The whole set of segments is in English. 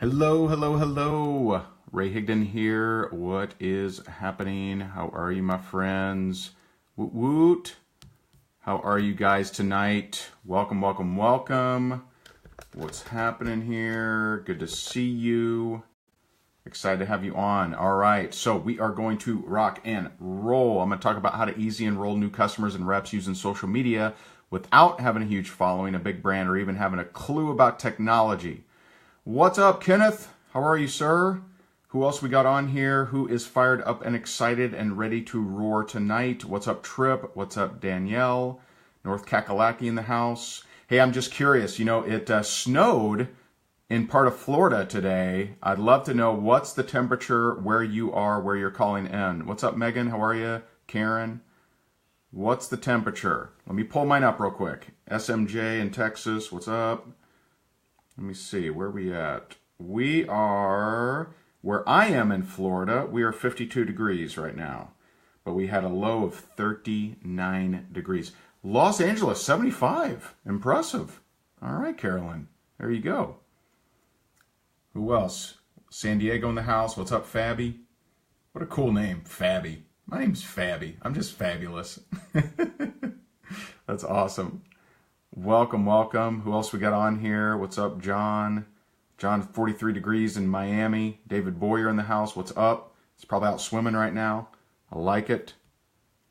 Hello, hello, hello. Ray Higdon here. What is happening? How are you, my friends? Woot woot. How are you guys tonight? Welcome, welcome, welcome. What's happening here? Good to see you. Excited to have you on. All right, so we are going to rock and roll. I'm going to talk about how to easily enroll new customers and reps using social media without having a huge following, a big brand, or even having a clue about technology. What's up, Kenneth? How are you, sir? Who else we got on here? Who is fired up and excited and ready to roar tonight? What's up, Trip? What's up, Danielle? North Kakalaki in the house. Hey, I'm just curious. You know, it snowed in part of Florida today. I'd love to know what's the temperature where you are, where you're calling in. What's up, Megan? How are you? Karen? What's the temperature? Let me pull mine up real quick. SMJ in Texas. What's up? Let me see, where are we at? We are, where I am in Florida, we are 52 degrees right now. But we had a low of 39 degrees. Los Angeles, 75. Impressive. All right, Carolyn. There you go. Who else? San Diego in the house. What's up, Fabby? What a cool name, Fabby. My name's Fabby. I'm just fabulous. That's awesome. Welcome, welcome. Who else we got on here? What's up, John? John, 43 degrees in Miami. David Boyer in the house. What's up? He's probably out swimming right now. I like it.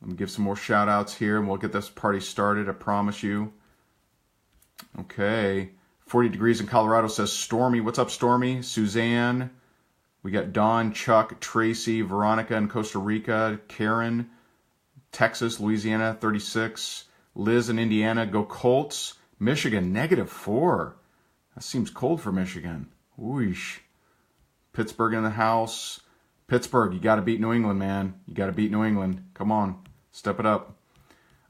Let me give some more shout outs here and we'll get this party started. I promise you. Okay. 40 degrees in Colorado says Stormy. What's up, Stormy? Suzanne. We got Dawn, Chuck, Tracy, Veronica in Costa Rica. Karen, Texas, Louisiana, 36. Liz in Indiana, go Colts. Michigan, -4. That seems cold for Michigan. Whoosh. Pittsburgh in the house. Pittsburgh, you got to beat New England, man. You got to beat New England. Come on, step it up.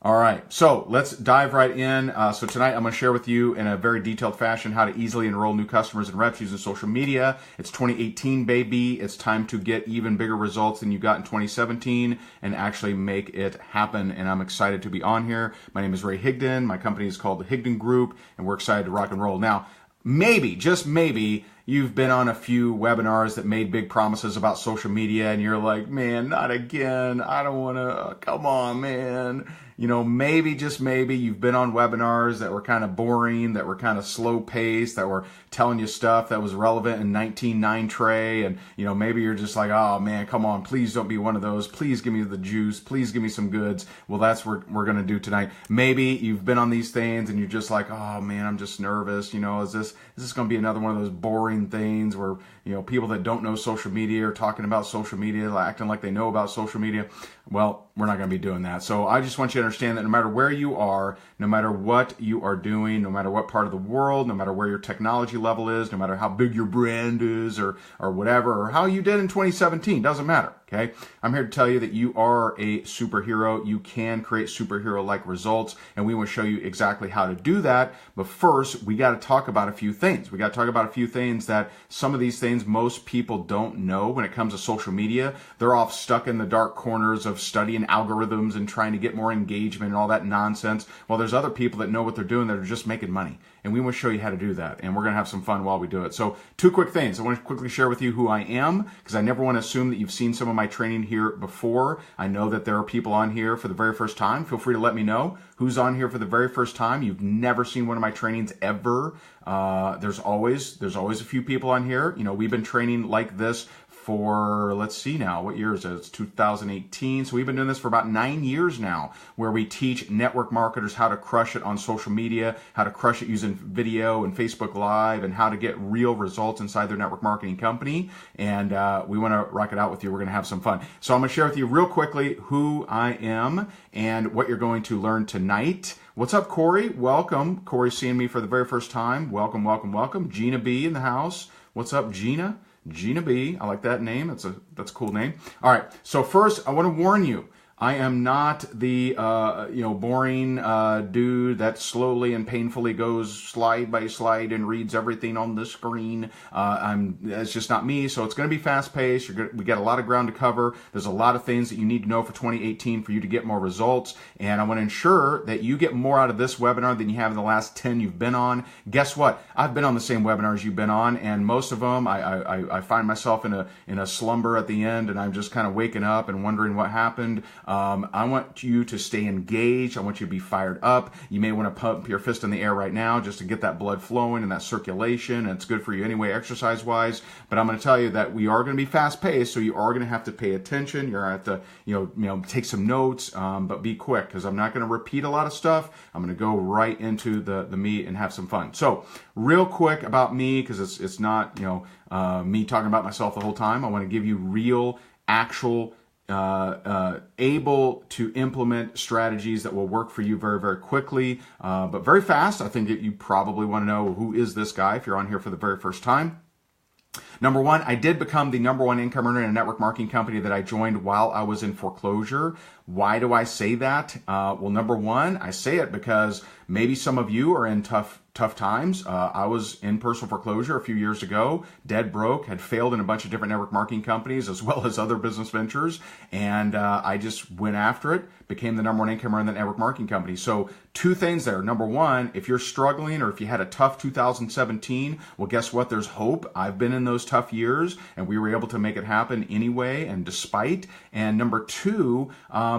All right, so let's dive right in. So tonight I'm going to share with you in a very detailed fashion how to easily enroll new customers and reps using social media. It's 2018, baby. It's time to get even bigger results than you got in 2017 and actually make it happen. And I'm excited to be on here. My name is Ray Higdon. My company is called the Higdon Group, and we're excited to rock and roll. Now, maybe, just maybe, you've been on a few webinars that made big promises about social media and you're like, man, not again. I don't want to, come on, man. You know, maybe, just maybe, you've been on webinars that were kind of boring, that were kind of slow paced, that were telling you stuff that was relevant in 19.9 tray. And, you know, maybe you're just like, oh man, come on, please don't be one of those. Please give me the juice. Please give me some goods. Well, that's what we're going to do tonight. Maybe you've been on these things and you're just like, oh man, I'm just nervous. You know, is this going to be another one of those boring things where, you know, people that don't know social media are talking about social media, acting like they know about social media? Well, we're not going to be doing that. So I just want you to understand that no matter where you are, no matter what you are doing, no matter what part of the world, no matter where your technology level is, no matter how big your brand is or whatever, or how you did in 2017, doesn't matter. Okay, I'm here to tell you that you are a superhero. You can create superhero-like results, and we will show you exactly how to do that. But first, we got to talk about a few things. We got to talk about a few things that some of these things most people don't know when it comes to social media. They're off stuck in the dark corners of studying algorithms and trying to get more engagement and all that nonsense. Well, there's other people that know what they're doing that are just making money. And we want to show you how to do that. And we're going to have some fun while we do it. So 2 quick things. I want to quickly share with you who I am, because I never want to assume that you've seen some of my training here before. I know that there are people on here for the very first time. Feel free to let me know who's on here for the very first time. You've never seen one of my trainings ever. There's always a few people on here. You know, we've been training like this for, let's see now, what year is it? It's 2018. So we've been doing this for about 9 years now, where we teach network marketers how to crush it on social media, how to crush it using video and Facebook Live, and how to get real results inside their network marketing company. And we want to rock it out with you. We're going to have some fun. So I'm going to share with you real quickly who I am and what you're going to learn tonight. What's up, Corey? Welcome. Corey's seeing me for the very first time. Welcome, welcome, welcome. Gina B in the house. What's up, Gina? Gina B. I like that name. That's a cool name. All right. So first, I want to warn you. I am not the boring dude that slowly and painfully goes slide by slide and reads everything on the screen. That's just not me. So it's going to be fast paced. We got a lot of ground to cover. There's a lot of things that you need to know for 2018 for you to get more results. And I want to ensure that you get more out of this webinar than you have in the last 10 you've been on. Guess what? I've been on the same webinars you've been on, and most of them I find myself in a slumber at the end, and I'm just kind of waking up and wondering what happened. I want you to stay engaged. I want you to be fired up. You may want to pump your fist in the air right now just to get that blood flowing and that circulation. And it's good for you anyway, exercise-wise. But I'm going to tell you that we are going to be fast-paced, so you are going to have to pay attention. You're going to have to, take some notes, but be quick, because I'm not going to repeat a lot of stuff. I'm going to go right into the meat and have some fun. So, real quick about me, because it's not me talking about myself the whole time. I want to give you real, actual, able to implement strategies that will work for you very, very quickly, but very fast. I think that you probably want to know, who is this guy if you're on here for the very first time. Number one, I did become the #1 income earner in a network marketing company that I joined while I was in foreclosure. Why do I say that? Well, number one, I say it because maybe some of you are in tough times. I was in personal foreclosure a few years ago, dead broke, had failed in a bunch of different network marketing companies as well as other business ventures, and I just went after it, became the #1 income earner in the network marketing company. So two things there. Number one, if you're struggling or if you had a tough 2017, well, guess what? There's hope. I've been in those tough years, and we were able to make it happen anyway and despite. And number two,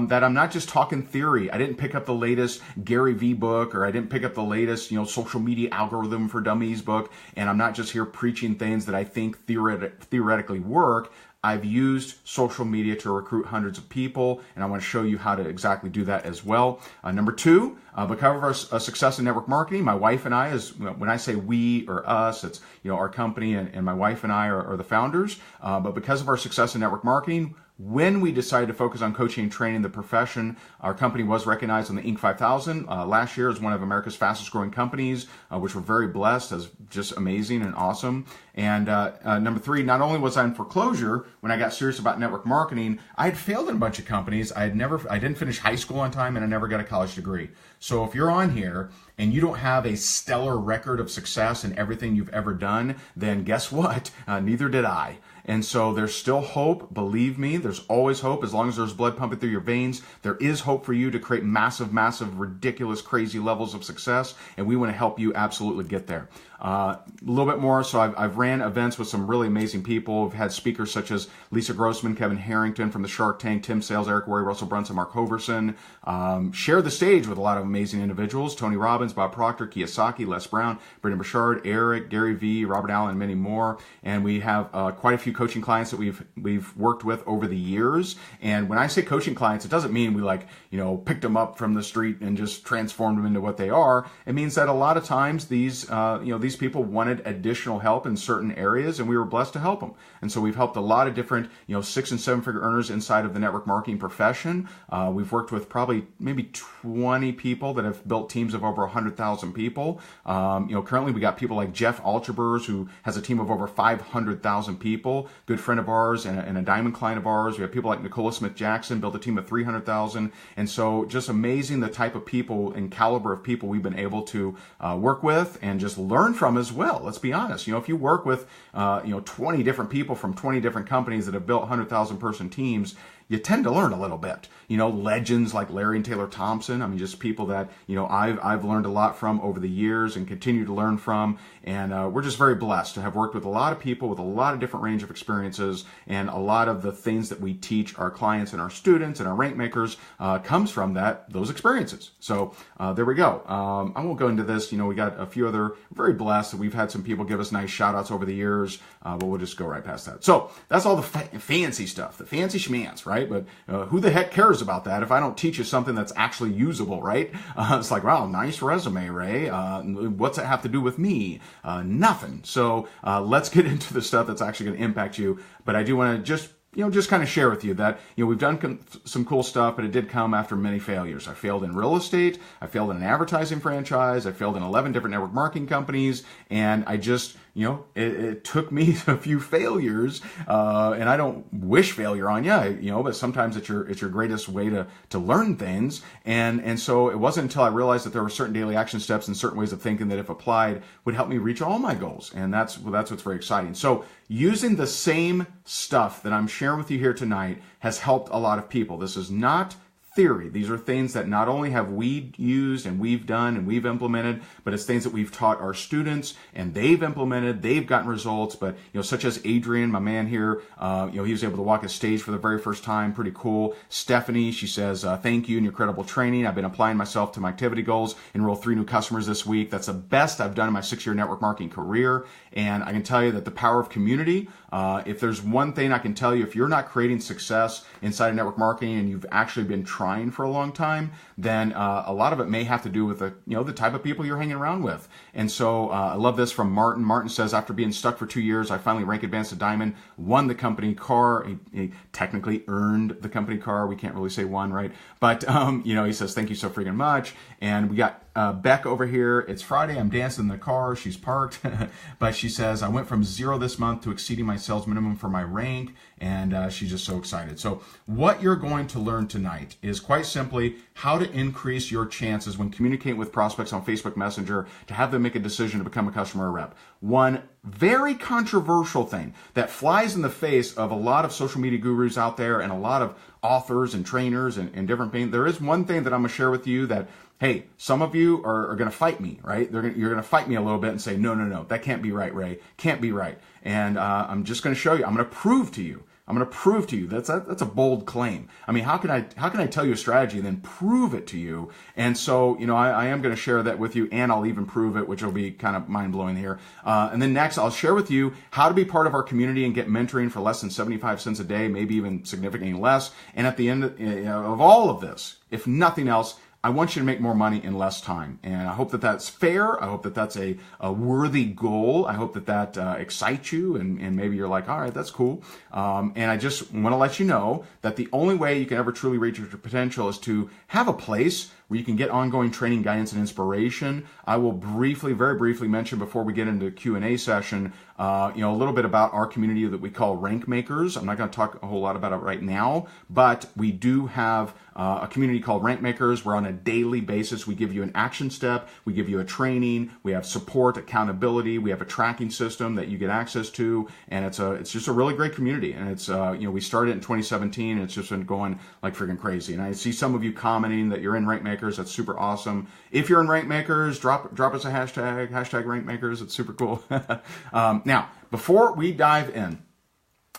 that I'm not just talking theory. I didn't pick up the latest Gary V book, or I didn't pick up the latest, social media algorithm for dummies book, and I'm not just here preaching things that I think theoretically work. I've used social media to recruit hundreds of people, and I want to show you how to exactly do that as well. Number two, because of our success in network marketing, my wife and I, when I say we or us, it's our company and my wife and I are the founders. But because of our success in network marketing, when we decided to focus on coaching and training the profession, our company was recognized on the Inc. 5000 last year as one of America's fastest growing companies, which we're very blessed, as just amazing and awesome. And number three, not only was I in foreclosure when I got serious about network marketing, I had failed in a bunch of companies. I didn't finish high school on time, and I never got a college degree. So if you're on here and you don't have a stellar record of success in everything you've ever done, then guess what? Neither did I. And so there's still hope. Believe me, there's always hope. As long as there's blood pumping through your veins, there is hope for you to create massive, ridiculous, crazy levels of success. And we want to help you absolutely get there. A little bit more. So I've ran events with some really amazing people. I've had speakers such as Lisa Grossman, Kevin Harrington from the Shark Tank, Tim Sales, Eric Worre, Russell Brunson, Mark Hoverson. Share the stage with a lot of amazing individuals. Tony Robbins, Bob Proctor, Kiyosaki, Les Brown, Brendon Burchard, Eric, Gary V, Robert Allen, and many more. And we have quite a few coaching clients that we've worked with over the years. And when I say coaching clients, it doesn't mean we picked them up from the street and just transformed them into what they are. It means that a lot of times these people wanted additional help in certain areas, and we were blessed to help them. And so we've helped a lot of different 6- and 7-figure earners inside of the network marketing profession. We've worked with probably maybe 20 people that have built teams of over 100,000 people. Currently we got people like Jeff Alchebers, who has a team of over 500,000 people, good friend of ours and a diamond client of ours. We have people like Nicola Smith Jackson, built a team of 300,000. And so just amazing the type of people and caliber of people we've been able to work with and just learn from as well. Let's be honest. If you work with 20 different people from 20 different companies that have built 100,000 person teams, you tend to learn a little bit. Legends like Larry and Taylor Thompson. Just people that, I've learned a lot from over the years and continue to learn from. And we're just very blessed to have worked with a lot of people with a lot of different range of experiences, and a lot of the things that we teach our clients and our students and our rank makers comes from those experiences. So there we go. I won't go into this. We got a few other, very blessed that we've had some people give us nice shout outs over the years, but we'll just go right past that. So that's all the fancy stuff, the fancy schmanz, right? But who the heck cares about that if I don't teach you something that's actually usable, right? It's like, wow, nice resume, Ray. What's it have to do with me? Nothing. So let's get into the stuff that's actually going to impact you. But I do want to just kind of share with you that, we've done some cool stuff, but it did come after many failures. I failed in real estate. I failed in an advertising franchise. I failed in 11 different network marketing companies. And I just, it took me a few failures, and I don't wish failure on you, but sometimes it's your greatest way to learn things. And so it wasn't until I realized that there were certain daily action steps and certain ways of thinking that if applied would help me reach all my goals. And that's what's very exciting. So using the same stuff that I'm sharing with you here tonight has helped a lot of people. This is not theory. These are things that not only have we used and we've done and we've implemented, but it's things that we've taught our students and they've implemented, they've gotten results. But, such as Adrian, my man here, he was able to walk a stage for the very first time. Pretty cool. Stephanie, she says, thank you and your credible training. I've been applying myself to my activity goals, enroll 3 new customers this week. That's the best I've done in my 6-year network marketing career. And I can tell you that the power of community, if there's one thing I can tell you, if you're not creating success inside of network marketing and you've actually been trying for a long time, then a lot of it may have to do with the type of people you're hanging around with. And so I love this from Martin. Martin says, after being stuck for 2 years, I finally rank advanced to diamond, won the company car. He technically earned the company car. We can't really say won, right? But he says, thank you so freaking much. And we got Beck over here. It's Friday. I'm dancing in the car. She's parked. But she says, I went from 0 this month to exceeding my sales minimum for my rank. And she's just so excited. So what you're going to learn tonight is quite simply how to increase your chances when communicating with prospects on Facebook Messenger to have them make a decision to become a customer or rep. One very controversial thing that flies in the face of a lot of social media gurus out there and a lot of authors and trainers and different things. There is one thing that I'm going to share with you that, hey, some of you are going to fight me, right? You're going to fight me a little bit and say, no, that can't be right, Ray. Can't be right. And I'm just going to show you. I'm going to prove to you. That's a bold claim. I mean, how can I tell you a strategy and then prove it to you? And so, I am going to share that with you, and I'll even prove it, which will be kind of mind blowing here. And then next, I'll share with you how to be part of our community and get mentoring for less than 75 cents a day, maybe even significantly less. And at the end of all of this, if nothing else, I want you to make more money in less time. And I hope that that's fair. I hope that that's a worthy goal. I hope that excites you and maybe you're like, all right, that's cool. And I just want to let you know that the only way you can ever truly reach your potential is to have a place where you can get ongoing training, guidance, and inspiration. I will very briefly mention before we get into the Q&A session, a little bit about our community that we call Rank Makers. I'm not going to talk a whole lot about it right now, but we do have a community called Rank Makers, where on a daily basis we give you an action step, we give you a training, we have support, accountability, we have a tracking system that you get access to, and it's just a really great community. And it's we started in 2017, and it's just been going like freaking crazy. And I see some of you commenting that you're in Rank Makers. That's super awesome. If you're in Rank Makers, drop us a hashtag Rank Makers. It's super cool. Now, before we dive in,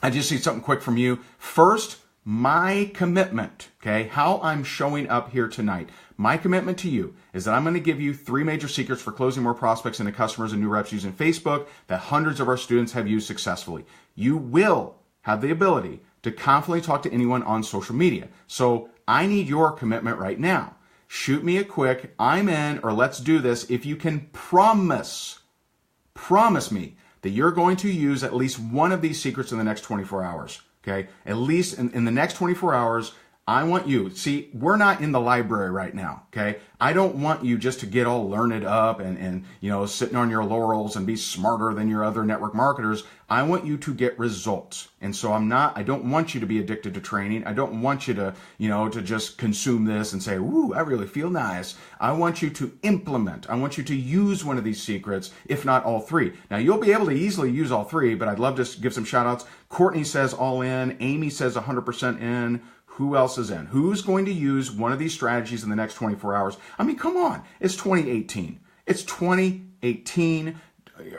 I just need something quick from you. First, my commitment, okay, how I'm showing up here tonight. My commitment to you is that I'm going to give you 3 major secrets for closing more prospects into customers and new reps using Facebook that hundreds of our students have used successfully. You will have the ability to confidently talk to anyone on social media. So I need your commitment right now. Shoot me a quick, I'm in, or let's do this, if you can promise me that you're going to use at least one of these secrets in the next 24 hours. Okay, at least in the next 24 hours, I want you, see, we're not in the library right now, okay? I don't want you just to get all learned up and sitting on your laurels and be smarter than your other network marketers. I want you to get results. And so I don't want you to be addicted to training. I don't want you to, to just consume this and say, ooh, I really feel nice. I want you to implement. I want you to use one of these secrets, if not all 3. Now, you'll be able to easily use all 3, but I'd love to give some shout outs. Courtney says all in. Amy says 100% in. Who else is in? Who's going to use one of these strategies in the next 24 hours? I mean, come on. It's 2018. It's 2018.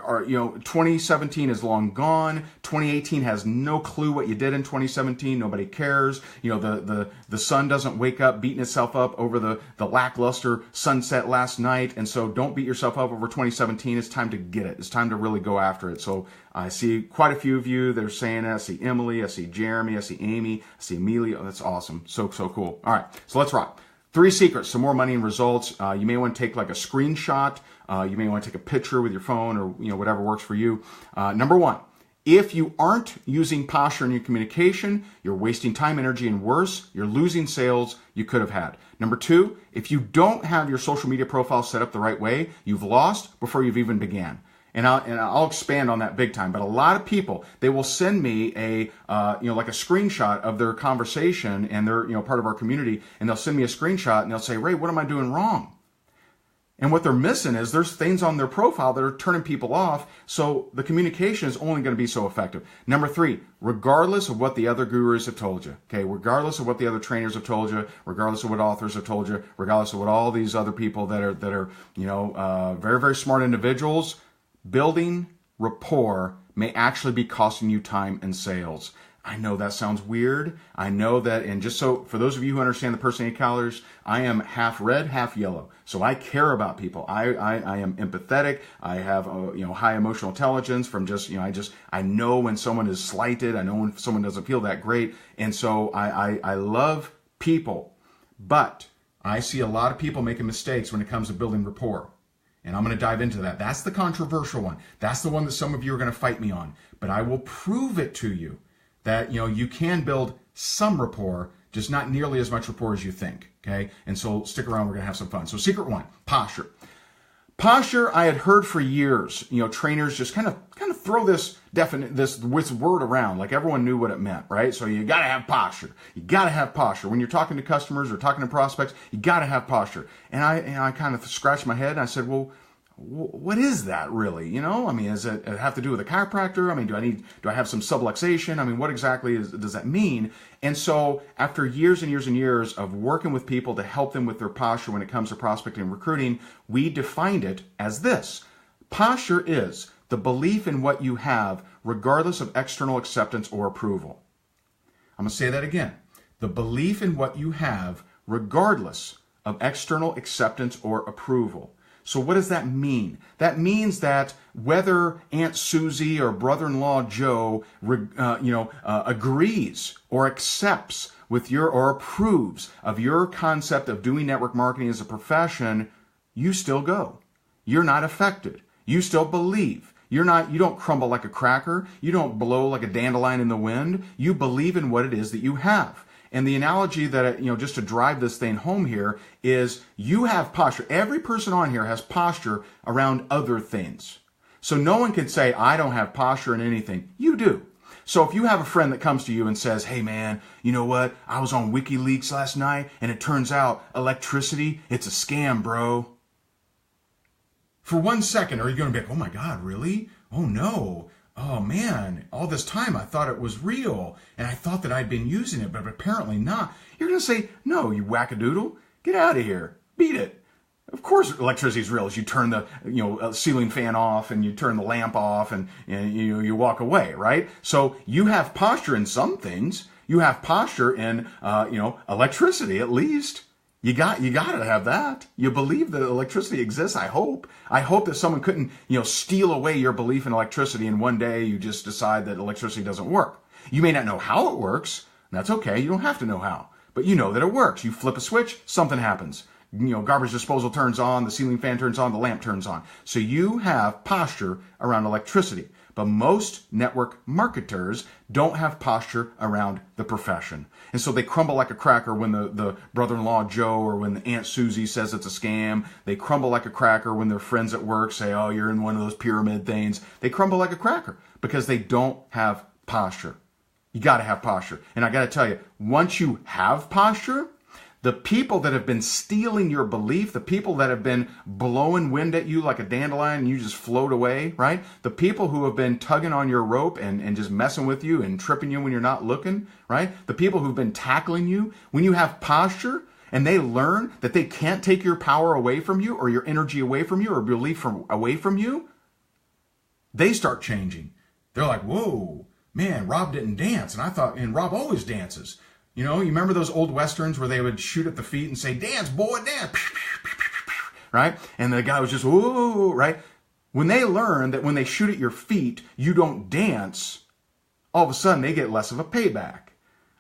Or 2017 is long gone. 2018 has no clue what you did in 2017. Nobody cares. The sun doesn't wake up beating itself up over the lackluster sunset last night. And so don't beat yourself up over 2017. It's time to get it. It's time to really go after it. So I see quite a few of you that are saying that. I see Emily, I see Jeremy, I see Amy, I see Amelia. Oh, that's awesome. So cool. All right, so let's rock. 3 secrets, some more money and results. You may want to take like a screenshot. You may want to take a picture with your phone or whatever works for you. Number 1, if you aren't using posture in your communication, you're wasting time, energy, and worse, you're losing sales you could have had. Number 2, if you don't have your social media profile set up the right way, you've lost before you've even began. And I'll expand on that big time. But a lot of people, they will send me a, like a screenshot of their conversation, and they're, part of our community, and they'll send me a screenshot and they'll say, Ray, what am I doing wrong? And what they're missing is there's things on their profile that are turning people off, so the communication is only going to be so effective. Number 3, regardless of what the other gurus have told you, okay, regardless of what the other trainers have told you, regardless of what authors have told you, regardless of what all these other people that are very, very smart individuals, building rapport may actually be costing you time and sales. I know that sounds weird. I know that, and just so, for those of you who understand the personality colors, I am half red, half yellow. So I care about people. I am empathetic. I have, high emotional intelligence from just, I know when someone is slighted. I know when someone doesn't feel that great. And so I love people, but I see a lot of people making mistakes when it comes to building rapport. And I'm going to dive into that. That's the controversial one. That's the one that some of you are going to fight me on, but I will prove it to you that, you can build some rapport, just not nearly as much rapport as you think, okay? And so stick around, we're gonna have some fun. So secret 1, posture. Posture, I had heard for years, trainers just kind of throw this word around, like everyone knew what it meant, right? So you gotta have posture. You gotta have posture. When you're talking to customers or talking to prospects, you gotta have posture. And I kind of scratched my head and I said, well, what is that really? Does it have to do with a chiropractor? Do I have some subluxation? What exactly does that mean? And so after years and years and years of working with people to help them with their posture when it comes to prospecting and recruiting, we defined it as this. Posture is the belief in what you have regardless of external acceptance or approval. I'm going to say that again. The belief in what you have regardless of external acceptance or approval. So what does that mean? That means that whether Aunt Susie or brother-in-law Joe, agrees or accepts with or approves of your concept of doing network marketing as a profession, you still go. You're not affected. You still believe. You don't crumble like a cracker. You don't blow like a dandelion in the wind. You believe in what it is that you have. And the analogy that, just to drive this thing home here is you have posture. Every person on here has posture around other things. So no one can say, I don't have posture in anything. You do. So if you have a friend that comes to you and says, hey man, you know what? I was on WikiLeaks last night and it turns out electricity, it's a scam, bro. For 1 second, are you going to be like, oh my God, really? Oh no. Oh man, all this time I thought it was real and I thought that I'd been using it, but apparently not. You're going to say, no, you wackadoodle, get out of here, beat it. Of course electricity is real as you turn the ceiling fan off and you turn the lamp off and you walk away, right? So you have posture in some things. You have posture in electricity at least. You got to have that. You believe that electricity exists, I hope. I hope that someone couldn't, steal away your belief in electricity and one day you just decide that electricity doesn't work. You may not know how it works. That's okay. You don't have to know how. But you know that it works. You flip a switch, something happens. Garbage disposal turns on, the ceiling fan turns on, the lamp turns on. So you have posture around electricity. But most network marketers don't have posture around the profession. And so they crumble like a cracker when the brother-in-law Joe or when Aunt Susie says it's a scam. They crumble like a cracker when their friends at work say, oh, you're in one of those pyramid things. They crumble like a cracker because they don't have posture. You got to have posture. And I got to tell you, once you have posture, the people that have been stealing your belief, the people that have been blowing wind at you like a dandelion and you just float away, right? The people who have been tugging on your rope and just messing with you and tripping you when you're not looking, right? The people who've been tackling you, when you have posture and they learn that they can't take your power away from you or your energy away from you or belief away from you, they start changing. They're like, whoa, man, Rob didn't dance. And Rob always dances. You remember those old Westerns where they would shoot at the feet and say, dance, boy, dance, right? And the guy was just, whoa, right? When they learn that when they shoot at your feet, you don't dance, all of a sudden they get less of a payback.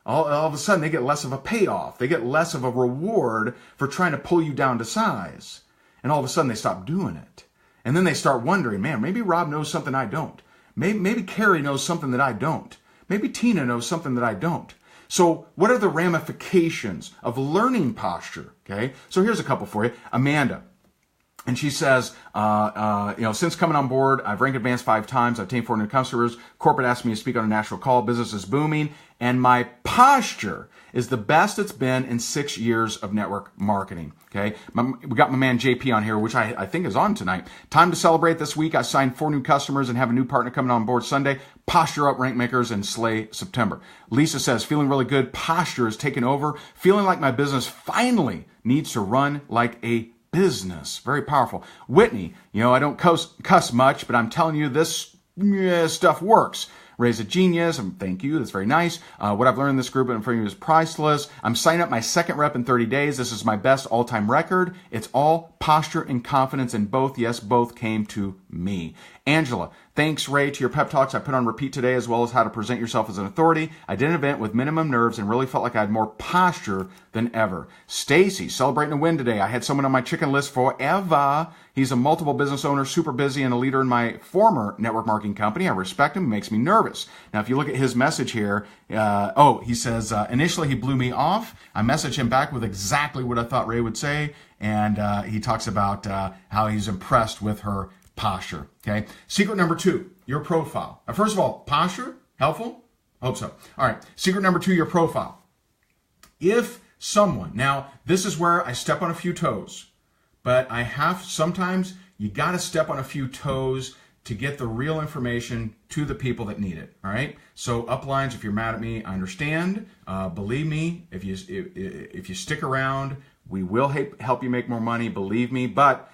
All of a sudden they get less of a payoff. They get less of a reward for trying to pull you down to size. And all of a sudden they stop doing it. And then they start wondering, man, maybe Rob knows something I don't. Maybe Carrie knows something that I don't. Maybe Tina knows something that I don't. So what are the ramifications of learning posture? Okay, so here's a couple for you. Amanda, And she says, since coming on board, I've ranked advanced 5 times. I've obtained 4 new customers. Corporate asked me to speak on a national call. Business is booming. And my posture is the best it's been in 6 years of network marketing. Okay. We got my man JP on here, which I think is on tonight. Time to celebrate this week. I signed 4 new customers and have a new partner coming on board Sunday. Posture up, rank makers, and slay September. Lisa says, feeling really good. Posture is taking over. Feeling like my business finally needs to run like a business. Very powerful. Whitney, I don't cuss much, but I'm telling you this stuff works. Raise a genius. Thank you. That's very nice. What I've learned in this group in front of you is priceless. I'm signing up my second rep in 30 days. This is my best all-time record. It's all posture and confidence in both. Yes, both came to me. Angela, thanks, Ray, to your pep talks I put on repeat today, as well as how to present yourself as an authority. I did an event with minimum nerves and really felt like I had more posture than ever. Stacy, celebrating a win today. I had someone on my chicken list forever. He's a multiple business owner, super busy, and a leader in my former network marketing company. I respect him. It makes me nervous. Now, if you look at his message here, he says, initially he blew me off. I messaged him back with exactly what I thought Ray would say, and he talks about how he's impressed with her posture. Okay. Secret number 2, your profile. First of all, posture, helpful? Hope so. All right. Secret number 2, your profile. If someone, now this is where I step on a few toes, but sometimes you got to step on a few toes to get the real information to the people that need it. All right. So uplines, if you're mad at me, I understand. Believe me, if you stick around, we will help you make more money. Believe me, but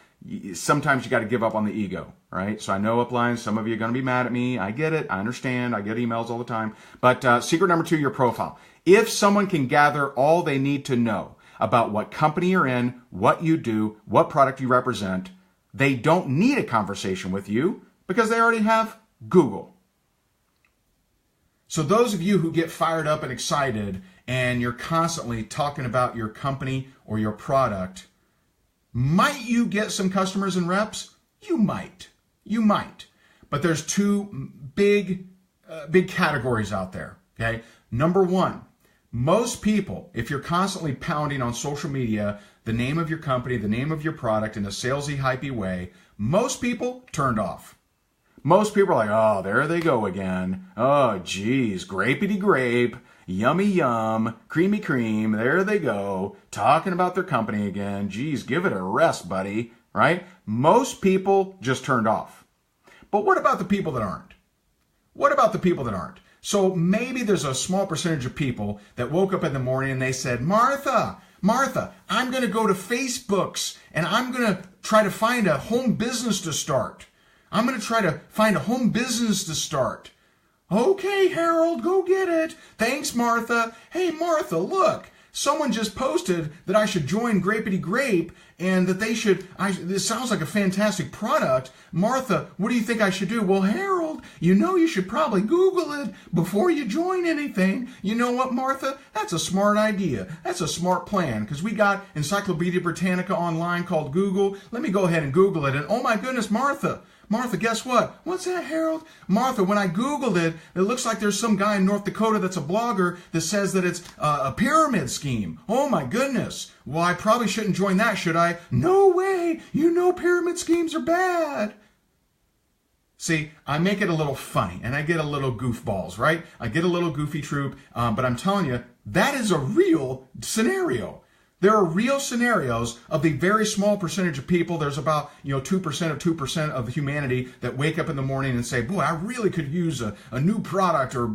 sometimes you got to give up on the ego, right? So I know uplines, some of you are going to be mad at me. I get it. I understand. I get emails all the time. But secret number 2, your profile. If someone can gather all they need to know about what company you're in, what you do, what product you represent, they don't need a conversation with you because they already have Google. So those of you who get fired up and excited and you're constantly talking about your company or your product, might you get some customers and reps? You might. But there's 2 big categories out there, okay? Number 1, most people, if you're constantly pounding on social media the name of your company, the name of your product in a salesy, hypey way, most people turned off. Most people are like, oh, there they go again. Oh, geez, grapey grape. Yummy yum, creamy cream, there they go, talking about their company again. Geez, give it a rest, buddy, right? Most people just turned off. But what about the people that aren't? So maybe there's a small percentage of people that woke up in the morning and they said, Martha, I'm going to go to Facebook's and I'm going to try to find a home business to start. Okay, Harold, go get it. Thanks, Martha. Hey, Martha, look. Someone just posted that I should join Grapety Grape and that this sounds like a fantastic product. Martha, what do you think I should do? Well, Harold, you should probably Google it before you join anything. You know what, Martha? That's a smart idea. That's a smart plan because we got Encyclopedia Britannica online called Google. Let me go ahead and Google it. And oh my goodness, Martha, guess what? What's that, Harold? Martha, when I Googled it, it looks like there's some guy in North Dakota that's a blogger that says that it's a pyramid scheme. Oh, my goodness. Well, I probably shouldn't join that, should I? No way. Pyramid schemes are bad. See, I make it a little funny, and I get a little goofballs, right? I get a little goofy troop, but I'm telling you, that is a real scenario. There are real scenarios of the very small percentage of people. There's about 2% of humanity that wake up in the morning and say, boy, I really could use a new product or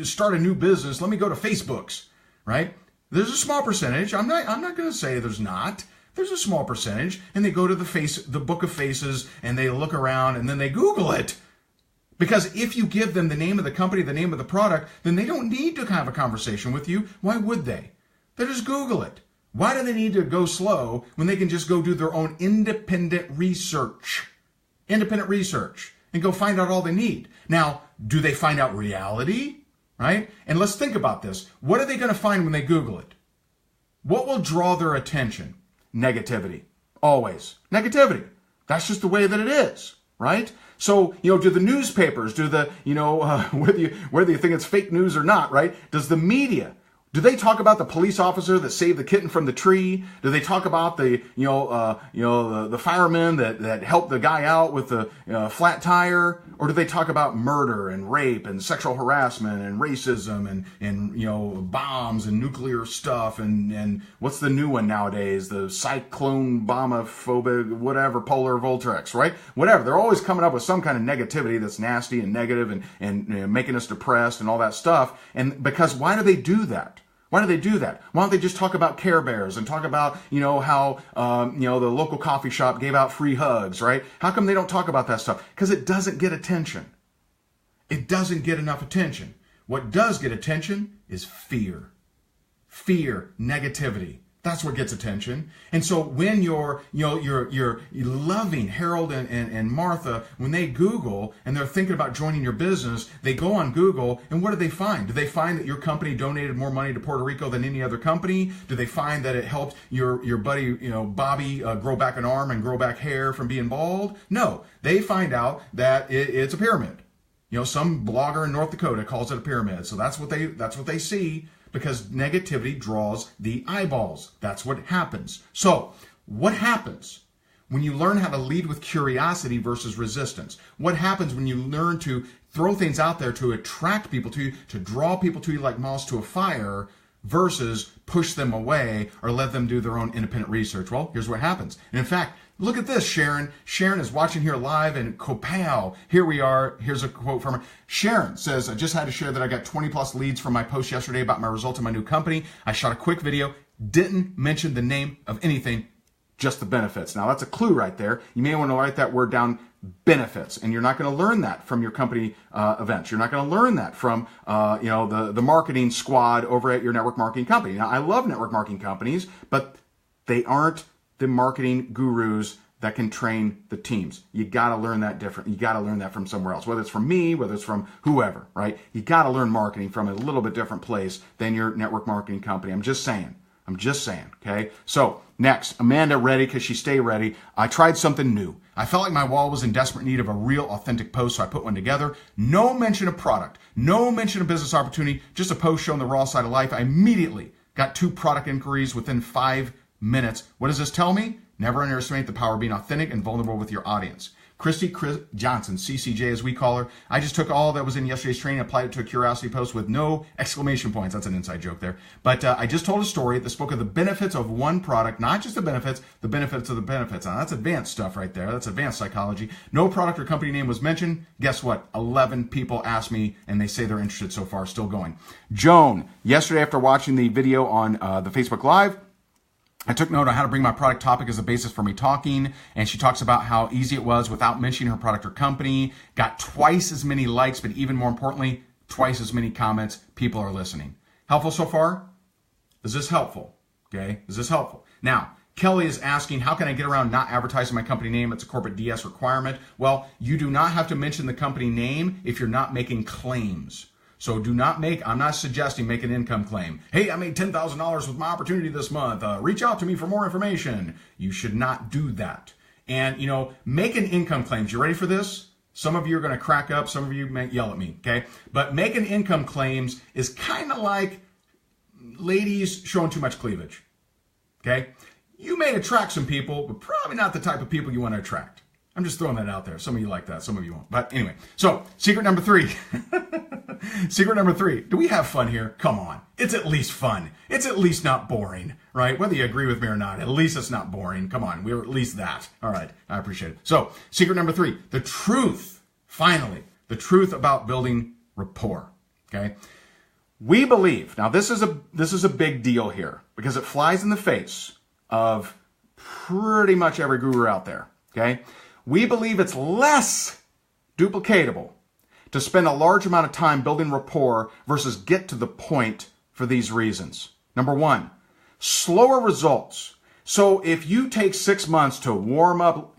start a new business. Let me go to Facebook's, right? There's a small percentage. I'm not going to say there's not. There's a small percentage, and they go to the book of faces and they look around and then they Google it. Because if you give them the name of the company, the name of the product, then they don't need to have a conversation with you. Why would they? They just Google it. Why do they need to go slow when they can just go do their own independent research and go find out all they need? Now, do they find out reality? Right? And let's think about this. What are they going to find when they Google it? What will draw their attention? Negativity. Always. Negativity. That's just the way that it is. Right? So, do the newspapers, whether you think it's fake news or not, right? Does the media, Do they talk about the police officer that saved the kitten from the tree? Do they talk about the the fireman that helped the guy out with the flat tire? Or do they talk about murder and rape and sexual harassment and racism and bombs and nuclear stuff and what's the new one nowadays? The cyclone bombophobic whatever polar vortex, right? Whatever. They're always coming up with some kind of negativity that's nasty and negative and making us depressed and all that stuff. And because why do they do that? Why do they do that? Why don't they just talk about Care Bears and talk about, how, the local coffee shop gave out free hugs, right? How come they don't talk about that stuff? Because it doesn't get attention. It doesn't get enough attention. What does get attention is fear. Fear, negativity. That's what gets attention. And so when you're loving Harold and Martha, when they Google and they're thinking about joining your business, they go on Google and what do they find? Do they find that your company donated more money to Puerto Rico than any other company? Do they find that it helped your buddy, Bobby, grow back an arm and grow back hair from being bald? No, they find out that it's a pyramid. Some blogger in North Dakota calls it a pyramid. So that's what they see. Because negativity draws the eyeballs. That's what happens. So, what happens when you learn how to lead with curiosity versus resistance? What happens when you learn to throw things out there to attract people to you, to draw people to you like moths to a fire, versus push them away or let them do their own independent research? Well, here's what happens. And in fact, look at this, Sharon. Sharon is watching here live in Copow. Here we are. Here's a quote from her. Sharon says, I just had to share that I got 20 plus leads from my post yesterday about my results in my new company. I shot a quick video, didn't mention the name of anything, just the benefits. Now that's a clue right there. You may want to write that word down, benefits. And you're not going to learn that from your company events. You're not going to learn that from the marketing squad over at your network marketing company. Now I love network marketing companies, but they aren't the marketing gurus that can train the teams. You got to learn that different. You got to learn that from somewhere else, whether it's from me, whether it's from whoever, right? You got to learn marketing from a little bit different place than your network marketing company. I'm just saying, okay? So next, Amanda ready because she stay ready. I tried something new. I felt like my wall was in desperate need of a real authentic post, so I put one together. No mention of product, no mention of business opportunity, just a post showing the raw side of life. I immediately got 2 product inquiries within 5 minutes. What does this tell me? Never underestimate the power of being authentic and vulnerable with your audience. Chris Johnson, CCJ as we call her. I just took all that was in yesterday's training, applied it to a curiosity post with no exclamation points. That's an inside joke there. But I just told a story that spoke of the benefits of one product, not just the benefits of the benefits. Now that's advanced stuff right there. That's advanced psychology. No product or company name was mentioned. Guess what? 11 people asked me and they say they're interested so far, still going. Joan, yesterday after watching the video on the Facebook Live, I took note on how to bring my product topic as a basis for me talking, and she talks about how easy it was without mentioning her product or company, got twice as many likes, but even more importantly, twice as many comments. People are listening. Helpful so far? Is this helpful? Okay, is this helpful? Now, Kelly is asking, how can I get around not advertising my company name? It's a corporate DS requirement. Well, you do not have to mention the company name if you're not making claims. So I'm not suggesting make an income claim. Hey, I made $10,000 with my opportunity this month. Reach out to me for more information. You should not do that. And, making income claims. You ready for this? Some of you are going to crack up. Some of you may yell at me, okay? But making income claims is kind of like ladies showing too much cleavage, okay? You may attract some people, but probably not the type of people you want to attract. I'm just throwing that out there. Some of you like that, some of you won't. But anyway, so secret number 3. Secret number 3. Do we have fun here? Come on. It's at least fun. It's at least not boring, right? Whether you agree with me or not, at least it's not boring. Come on. We're at least that. All right. I appreciate it. So secret number 3, the truth. Finally, the truth about building rapport. Okay. We believe, now this is a big deal here because it flies in the face of pretty much every guru out there. Okay. We believe it's less duplicatable to spend a large amount of time building rapport versus get to the point for these reasons. Number 1, slower results. So if you take 6 months to warm up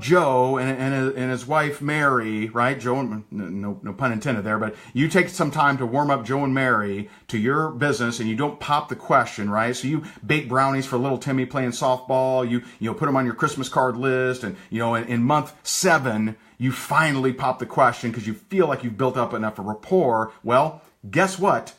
Joe and his wife Mary, right? Joe, no pun intended there, but you take some time to warm up Joe and Mary to your business and you don't pop the question, right? So you bake brownies for little Timmy playing softball, you put them on your Christmas card list, and in month 7, you finally pop the question because you feel like you've built up enough of rapport. Well, guess what?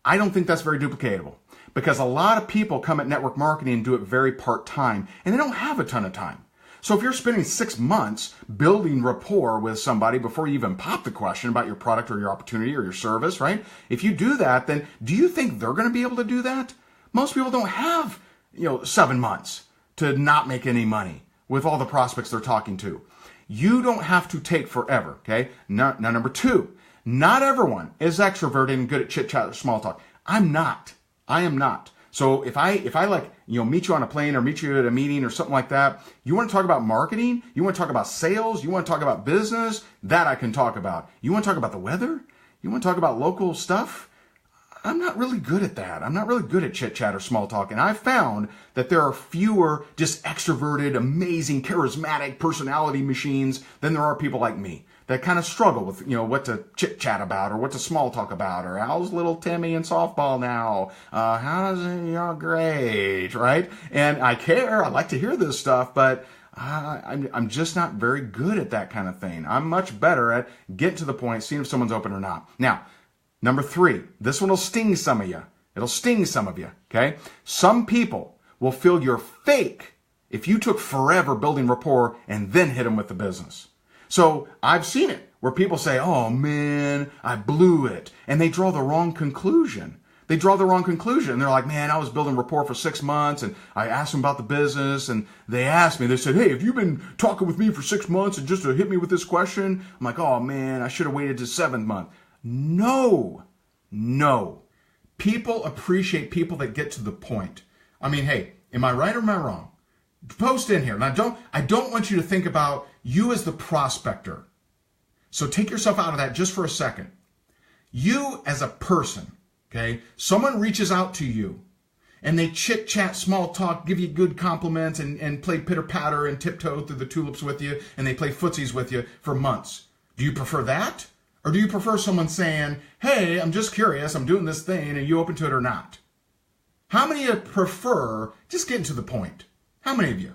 I don't think that's very duplicatable, because a lot of people come at network marketing and do it very part-time, and they don't have a ton of time. So if you're spending 6 months building rapport with somebody before you even pop the question about your product or your opportunity or your service, right? If you do that, then do you think they're going to be able to do that? Most people don't have, 7 months to not make any money with all the prospects they're talking to. You don't have to take forever, okay? Now, number 2, not everyone is extroverted and good at chit chat or small talk. I am not. So if I meet you on a plane or meet you at a meeting or something like that, you want to talk about marketing, you want to talk about sales, you want to talk about business, that I can talk about. You want to talk about the weather? You want to talk about local stuff? I'm not really good at that. I'm not really good at chit chat or small talk. And I've found that there are fewer just extroverted, amazing, charismatic personality machines than there are people like me that kind of struggle with, what to chit chat about or what to small talk about, or how's little Timmy in softball now? How's it? Great, right? And I care. I like to hear this stuff, but I'm just not very good at that kind of thing. I'm much better at getting to the point, seeing if someone's open or not. Now, number 3, this one will sting some of you. It'll sting some of you, okay? Some people will feel you're fake if you took forever building rapport and then hit them with the business. So I've seen it where people say, oh man, I blew it. And they draw the wrong conclusion. They're like, man, I was building rapport for 6 months and I asked them about the business and they asked me, they said, hey, have you been talking with me for 6 months and just to hit me with this question? I'm like, oh man, I should have waited to 7th month. No. People appreciate people that get to the point. I mean, hey, am I right or am I wrong? Post in here. And I don't want you to think about you as the prospector. So take yourself out of that just for a second. You as a person, okay? Someone reaches out to you and they chit chat, small talk, give you good compliments and play pitter patter and tiptoe through the tulips with you, and they play footsies with you for months. Do you prefer that? Or do you prefer someone saying, hey, I'm just curious, I'm doing this thing, are you open to it or not? How many of you prefer just getting to the point? How many of you?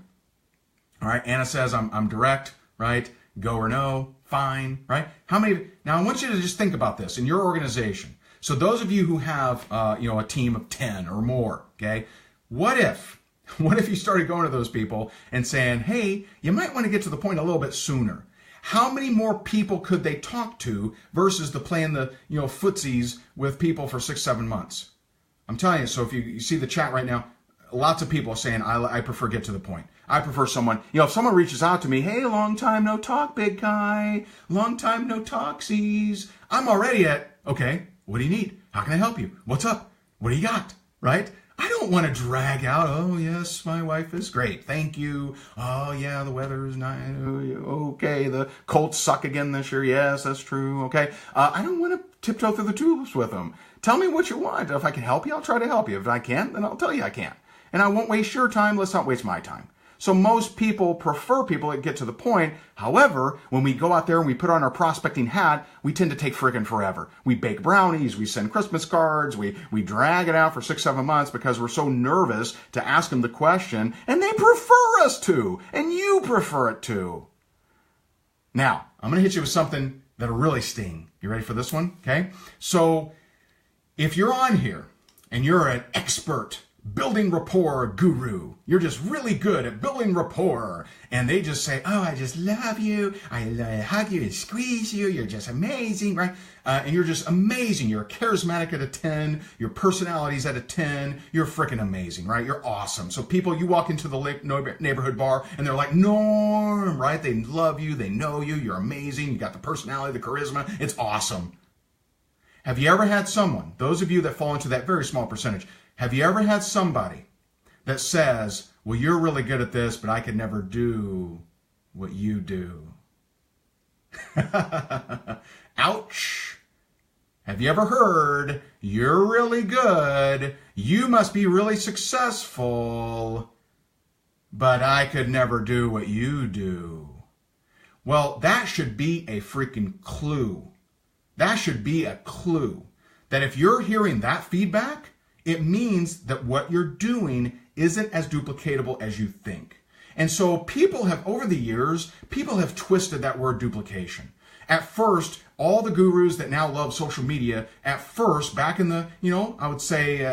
All right, Anna says I'm direct, right? Go or no, fine, right? How many? Now I want you to just think about this in your organization. So those of you who have, a team of 10 or more, okay? What if you started going to those people and saying, hey, you might want to get to the point a little bit sooner? How many more people could they talk to versus the playing the, footsies with people for 6-7 months? I'm telling you, so if you see the chat right now, lots of people are saying, I prefer get to the point. I prefer someone, if someone reaches out to me, hey, long time no talk, big guy, long time no talksies. I'm already at, okay, what do you need? How can I help you? What's up? What do you got? Right? I don't want to drag out, oh, yes, my wife is great. Thank you. Oh, yeah, the weather is nice. Okay, the Colts suck again this year. Yes, that's true. Okay. I don't want to tiptoe through the tulips with them. Tell me what you want. If I can help you, I'll try to help you. If I can't, then I'll tell you I can't. And I won't waste your time. Let's not waste my time. So most people prefer people that get to the point. However, when we go out there and we put on our prospecting hat, we tend to take friggin' forever. We bake brownies, we send Christmas cards, we drag it out for 6-7 months because we're so nervous to ask them the question, and they prefer us to, and you prefer it to. Now, I'm going to hit you with something that'll really sting. You ready for this one? Okay? So, if you're on here and you're an expert building rapport guru, you're just really good at building rapport, and they just say, oh, I just love you, I hug you and squeeze you, you're just amazing, right? And you're just amazing, you're charismatic at a 10, your personality's at a 10, you're freaking amazing, right? You're awesome. So people, you walk into the neighborhood bar and they're like, Norm, right? They love you, they know you, you're amazing, you got the personality, the charisma, it's awesome. Have you ever had someone, those of you that fall into that very small percentage, have you ever had somebody that says, well, you're really good at this, but I could never do what you do? Ouch. Have you ever heard, you're really good, you must be really successful, but I could never do what you do? Well, that should be a freaking clue. That should be a clue that if you're hearing that feedback, it means that what you're doing isn't as duplicatable as you think. And so people have, over the years, people have twisted that word duplication. At first, all the gurus that now love social media, at first, back in the, I would say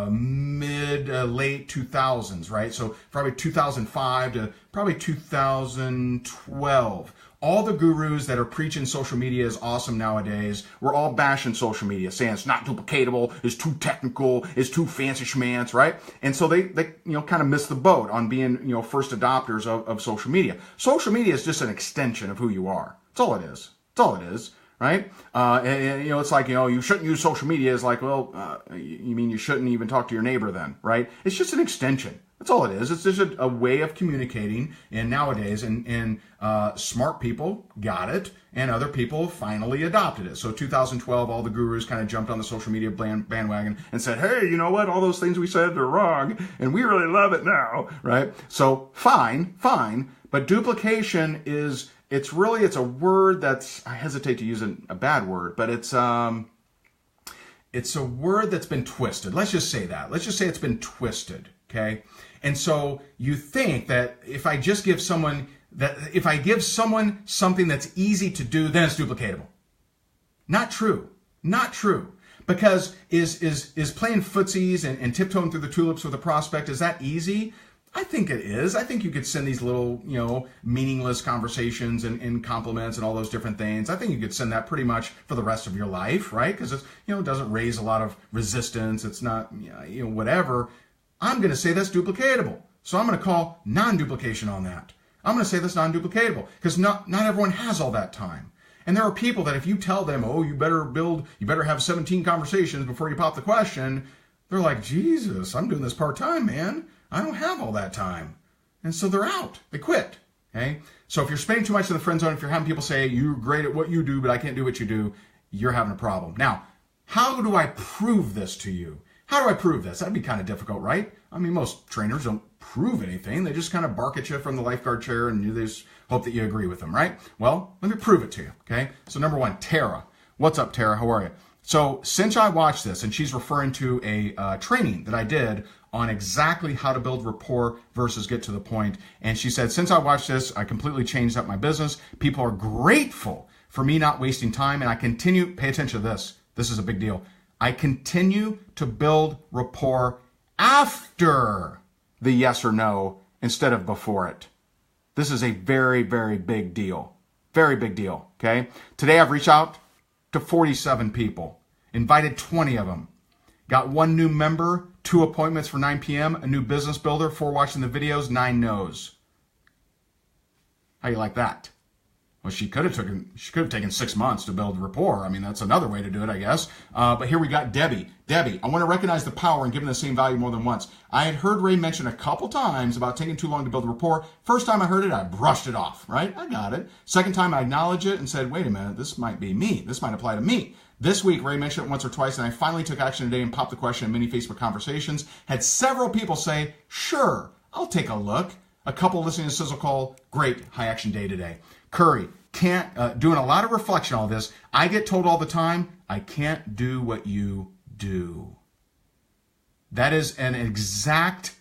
late 2000s, right? So probably 2005 to probably 2012. All the gurus that are preaching social media is awesome nowadays, we're all bashing social media, saying it's not duplicatable, it's too technical, it's too fancy schmance, right? And so they kind of missed the boat on being, first adopters of social media. Social media is just an extension of who you are. That's all it is. That's all it is, right? It's like, you shouldn't use social media. It's like, well, you mean you shouldn't even talk to your neighbor then, right? It's just an extension. That's all it is. It's just a way of communicating. And nowadays, and smart people got it, and other people finally adopted it. So 2012, all the gurus kind of jumped on the social media bandwagon and said, hey, you know what? All those things we said are wrong, and we really love it now, right? So fine. But duplication it's a word that's, I hesitate to use a bad word, but it's a word that's been twisted. Let's just say that. Let's just say it's been twisted, okay? And so you think that if I give someone something that's easy to do, then it's duplicatable. Not true. Not true. Because is playing footsies and tiptoeing through the tulips with a prospect, is that easy? I think it is. I think you could send these little, meaningless conversations and compliments and all those different things. I think you could send that pretty much for the rest of your life, right? Because it doesn't raise a lot of resistance. It's not, whatever. I'm going to say that's duplicatable. So I'm going to call non-duplication on that. I'm going to say that's non-duplicatable because not everyone has all that time. And there are people that if you tell them, oh, you better have 17 conversations before you pop the question, they're like, Jesus, I'm doing this part-time, man. I don't have all that time. And so they're out. They quit. Okay? So if you're spending too much in the friend zone, if you're having people say, you're great at what you do, but I can't do what you do, you're having a problem. Now, how do I prove this to you? How do I prove this? That'd be kind of difficult, right? I mean, most trainers don't prove anything. They just kind of bark at you from the lifeguard chair and they just hope that you agree with them, right? Well, let me prove it to you, okay? So number one, Tara. What's up, Tara? How are you? So since I watched this, and she's referring to a training that I did on exactly how to build rapport versus get to the point. And she said, since I watched this, I completely changed up my business. People are grateful for me not wasting time. And I continue, pay attention to this. This is a big deal. I continue to build rapport after the yes or no instead of before it. This is a very, very big deal. Very big deal, okay? Today I've reached out to 47 people, invited 20 of them, got 1 new member, 2 appointments for 9 p.m., a new business builder, 4 watching the videos, 9 no's. How you like that? Well, she could have taken 6 months to build rapport. I mean, that's another way to do it, I guess. But here we got Debbie. Debbie, I want to recognize the power in giving the same value more than once. I had heard Ray mention a couple times about taking too long to build rapport. First time I heard it, I brushed it off, right? I got it. Second time, I acknowledged it and said, wait a minute, this might be me. This might apply to me. This week, Ray mentioned it once or twice, and I finally took action today and popped the question in many Facebook conversations. Had several people say, sure, I'll take a look. A couple listening to Sizzle Call, great, high action day today. Curry, doing a lot of reflection on this. I get told all the time, I can't do what you do. That is an exact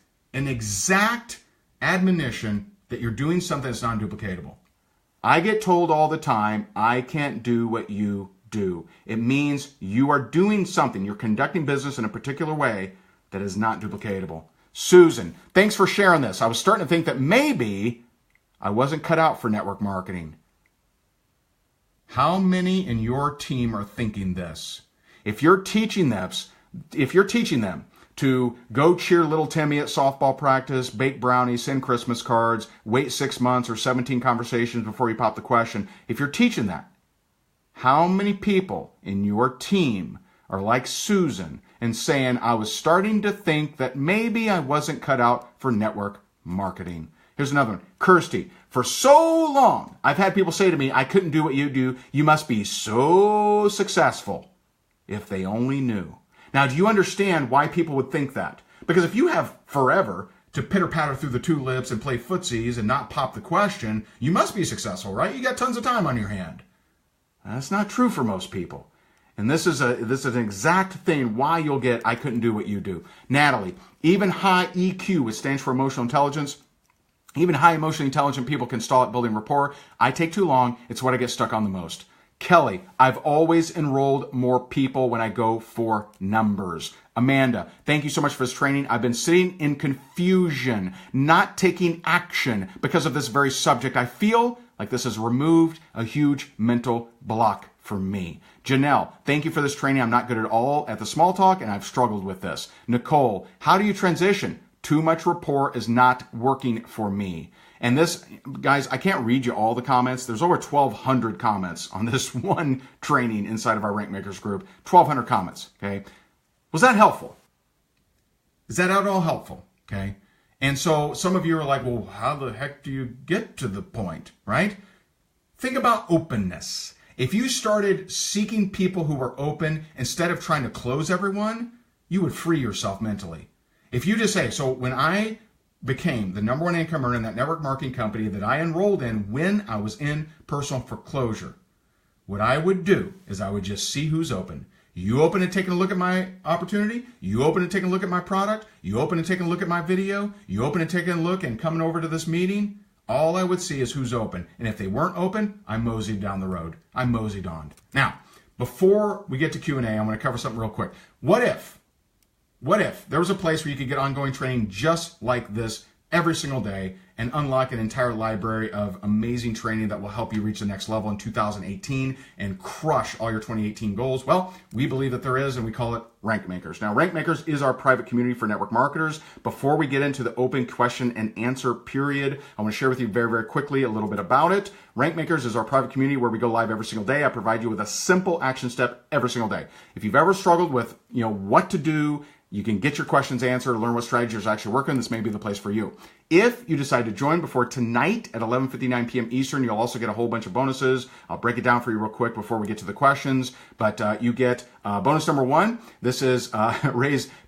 admonition that you're doing something that's non-duplicatable. I get told all the time, I can't do what you do. It means you are doing something, you're conducting business in a particular way that is not duplicatable. Susan, thanks for sharing this. I was starting to think that maybe I wasn't cut out for network marketing. How many in your team are thinking this? If you're teaching them to go cheer little Timmy at softball practice, bake brownies, send Christmas cards, wait 6 months or 17 conversations before you pop the question, if you're teaching that, how many people in your team are like Susan and saying, I was starting to think that maybe I wasn't cut out for network marketing? Here's another one. Kirsty, for so long, I've had people say to me, I couldn't do what you do. You must be so successful. If they only knew. Now, do you understand why people would think that? Because if you have forever to pitter-patter through the tulips and play footsies and not pop the question, you must be successful, right? You got tons of time on your hand. That's not true for most people. And this is an exact thing why you'll get, I couldn't do what you do. Natalie, even high EQ, which stands for emotional intelligence, Even high emotionally intelligent people can stall at building rapport. I take too long. It's what I get stuck on the most. Kelly, I've always enrolled more people when I go for numbers. Amanda, thank you so much for this training. I've been sitting in confusion, not taking action because of this very subject. I feel like this has removed a huge mental block for me. Janelle, thank you for this training. I'm not good at all at the small talk, and I've struggled with this. Nicole, how do you transition? Too much rapport is not working for me. And this, guys, I can't read you all the comments. There's over 1,200 comments on this one training inside of our Rank Makers group. 1,200 comments, okay? Was that helpful? Is that at all helpful, okay? And so some of you are like, well, how the heck do you get to the point, right? Think about openness. If you started seeking people who were open instead of trying to close everyone, you would free yourself mentally. If you just say, so when I became the #1 income earner in that network marketing company that I enrolled in when I was in personal foreclosure, what I would do is I would just see who's open. You open and taking a look at my opportunity. You open and taking a look at my product. You open and taking a look at my video. You open and taking a look and coming over to this meeting. All I would see is who's open. And if they weren't open, I moseyed down the road. I moseyed on. Now, before we get to Q&A, I want to cover something real quick. What if there was a place where you could get ongoing training just like this every single day and unlock an entire library of amazing training that will help you reach the next level in 2018 and crush all your 2018 goals? Well, we believe that there is, and we call it Rank Makers. Now, Rank Makers is our private community for network marketers. Before we get into the open question and answer period, I want to share with you very, very quickly a little bit about it. Rank Makers is our private community where we go live every single day. I provide you with a simple action step every single day. If you've ever struggled with, what to do, you can get your questions answered, learn what strategies are actually working. This may be the place for you. If you decide to join before tonight at 11:59 p.m. Eastern, you'll also get a whole bunch of bonuses. I'll break it down for you real quick before we get to the questions. But you get bonus number 1. This is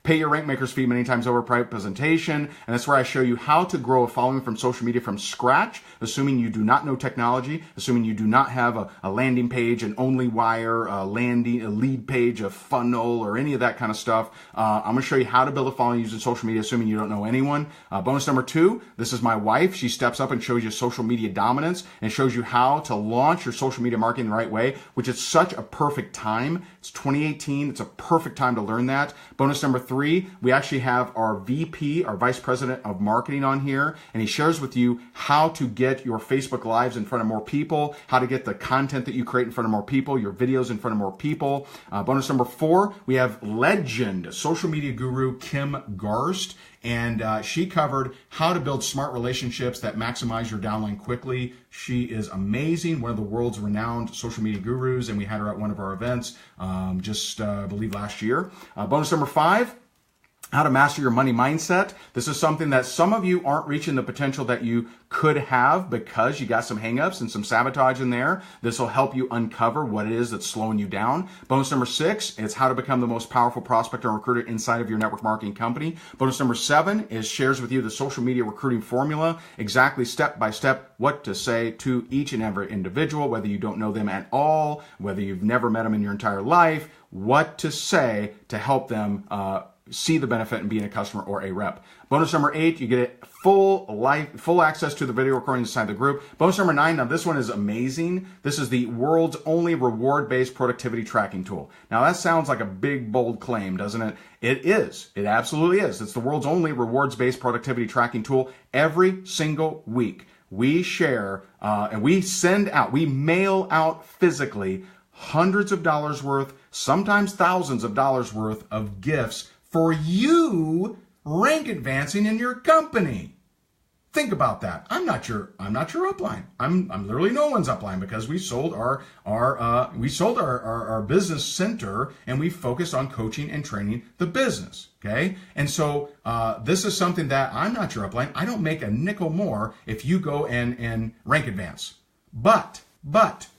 pay your Rank Makers fee many times over private presentation. And that's where I show you how to grow a following from social media from scratch, assuming you do not know technology, assuming you do not have a landing page, an only wire, a lead page, a funnel, or any of that kind of stuff. I'm going to show you how to build a following using social media, assuming you don't know anyone. Bonus number 2, this is my wife. She steps up and shows you social media dominance and shows you how to launch your social media marketing the right way, which is such a perfect time. It's 2018. It's a perfect time to learn that. Bonus number 3, we actually have our VP, our Vice President of Marketing on here, and he shares with you how to get your Facebook Lives in front of more people, how to get the content that you create in front of more people, your videos in front of more people. Bonus number 4, we have legend social media guru Kim Garst, and she covered how to build smart relationships that maximize your downline quickly. She is amazing, one of the world's renowned social media gurus, and we had her at one of our events I believe last year. Bonus number 5, how to master your money mindset. This is something that some of you aren't reaching the potential that you could have because you got some hangups and some sabotage in there. This will help you uncover what it is that's slowing you down. Bonus number 6 is how to become the most powerful prospect or recruiter inside of your network marketing company. Bonus number 7 is shares with you the social media recruiting formula, exactly step by step what to say to each and every individual, whether you don't know them at all, whether you've never met them in your entire life, what to say to help them see the benefit in being a customer or a rep. Bonus number 8, you get full access to the video recordings inside the group. Bonus number 9, now this one is amazing. This is the world's only reward-based productivity tracking tool. Now that sounds like a big, bold claim, doesn't it? It is. It absolutely is. It's the world's only rewards-based productivity tracking tool. Every single week, we share and we mail out physically hundreds of dollars worth, sometimes thousands of dollars worth of gifts for you rank advancing in your company. Think about that. I'm not your upline. I'm literally no one's upline because we sold our business center and we focused on coaching and training the business. Okay. And so, this is something that I'm not your upline. I don't make a nickel more if you go and rank advance, but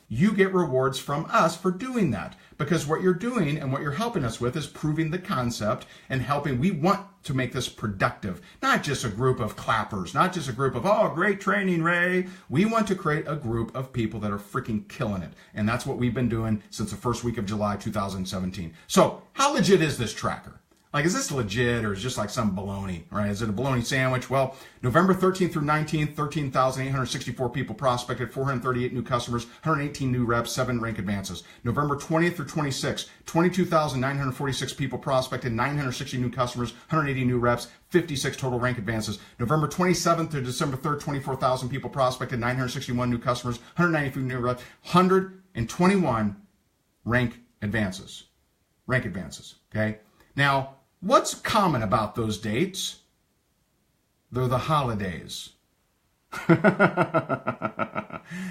you get rewards from us for doing that. Because what you're doing and what you're helping us with is proving the concept and helping. We want to make this productive, not just a group of clappers, not just a group of, oh, great training, Ray. We want to create a group of people that are freaking killing it. And that's what we've been doing since the first week of July 2017. So how legit is this tracker? Like, is this legit or is it just like some baloney, right? Is it a baloney sandwich? Well, November 13th through 19th, 13,864 people prospected, 438 new customers, 118 new reps, 7 rank advances. November 20th through 26th, 22,946 people prospected, 960 new customers, 180 new reps, 56 total rank advances. November 27th to December 3rd, 24,000 people prospected, 961 new customers, 193 new reps, 121 rank advances. Rank advances, okay? Now, what's common about those dates? They're the holidays.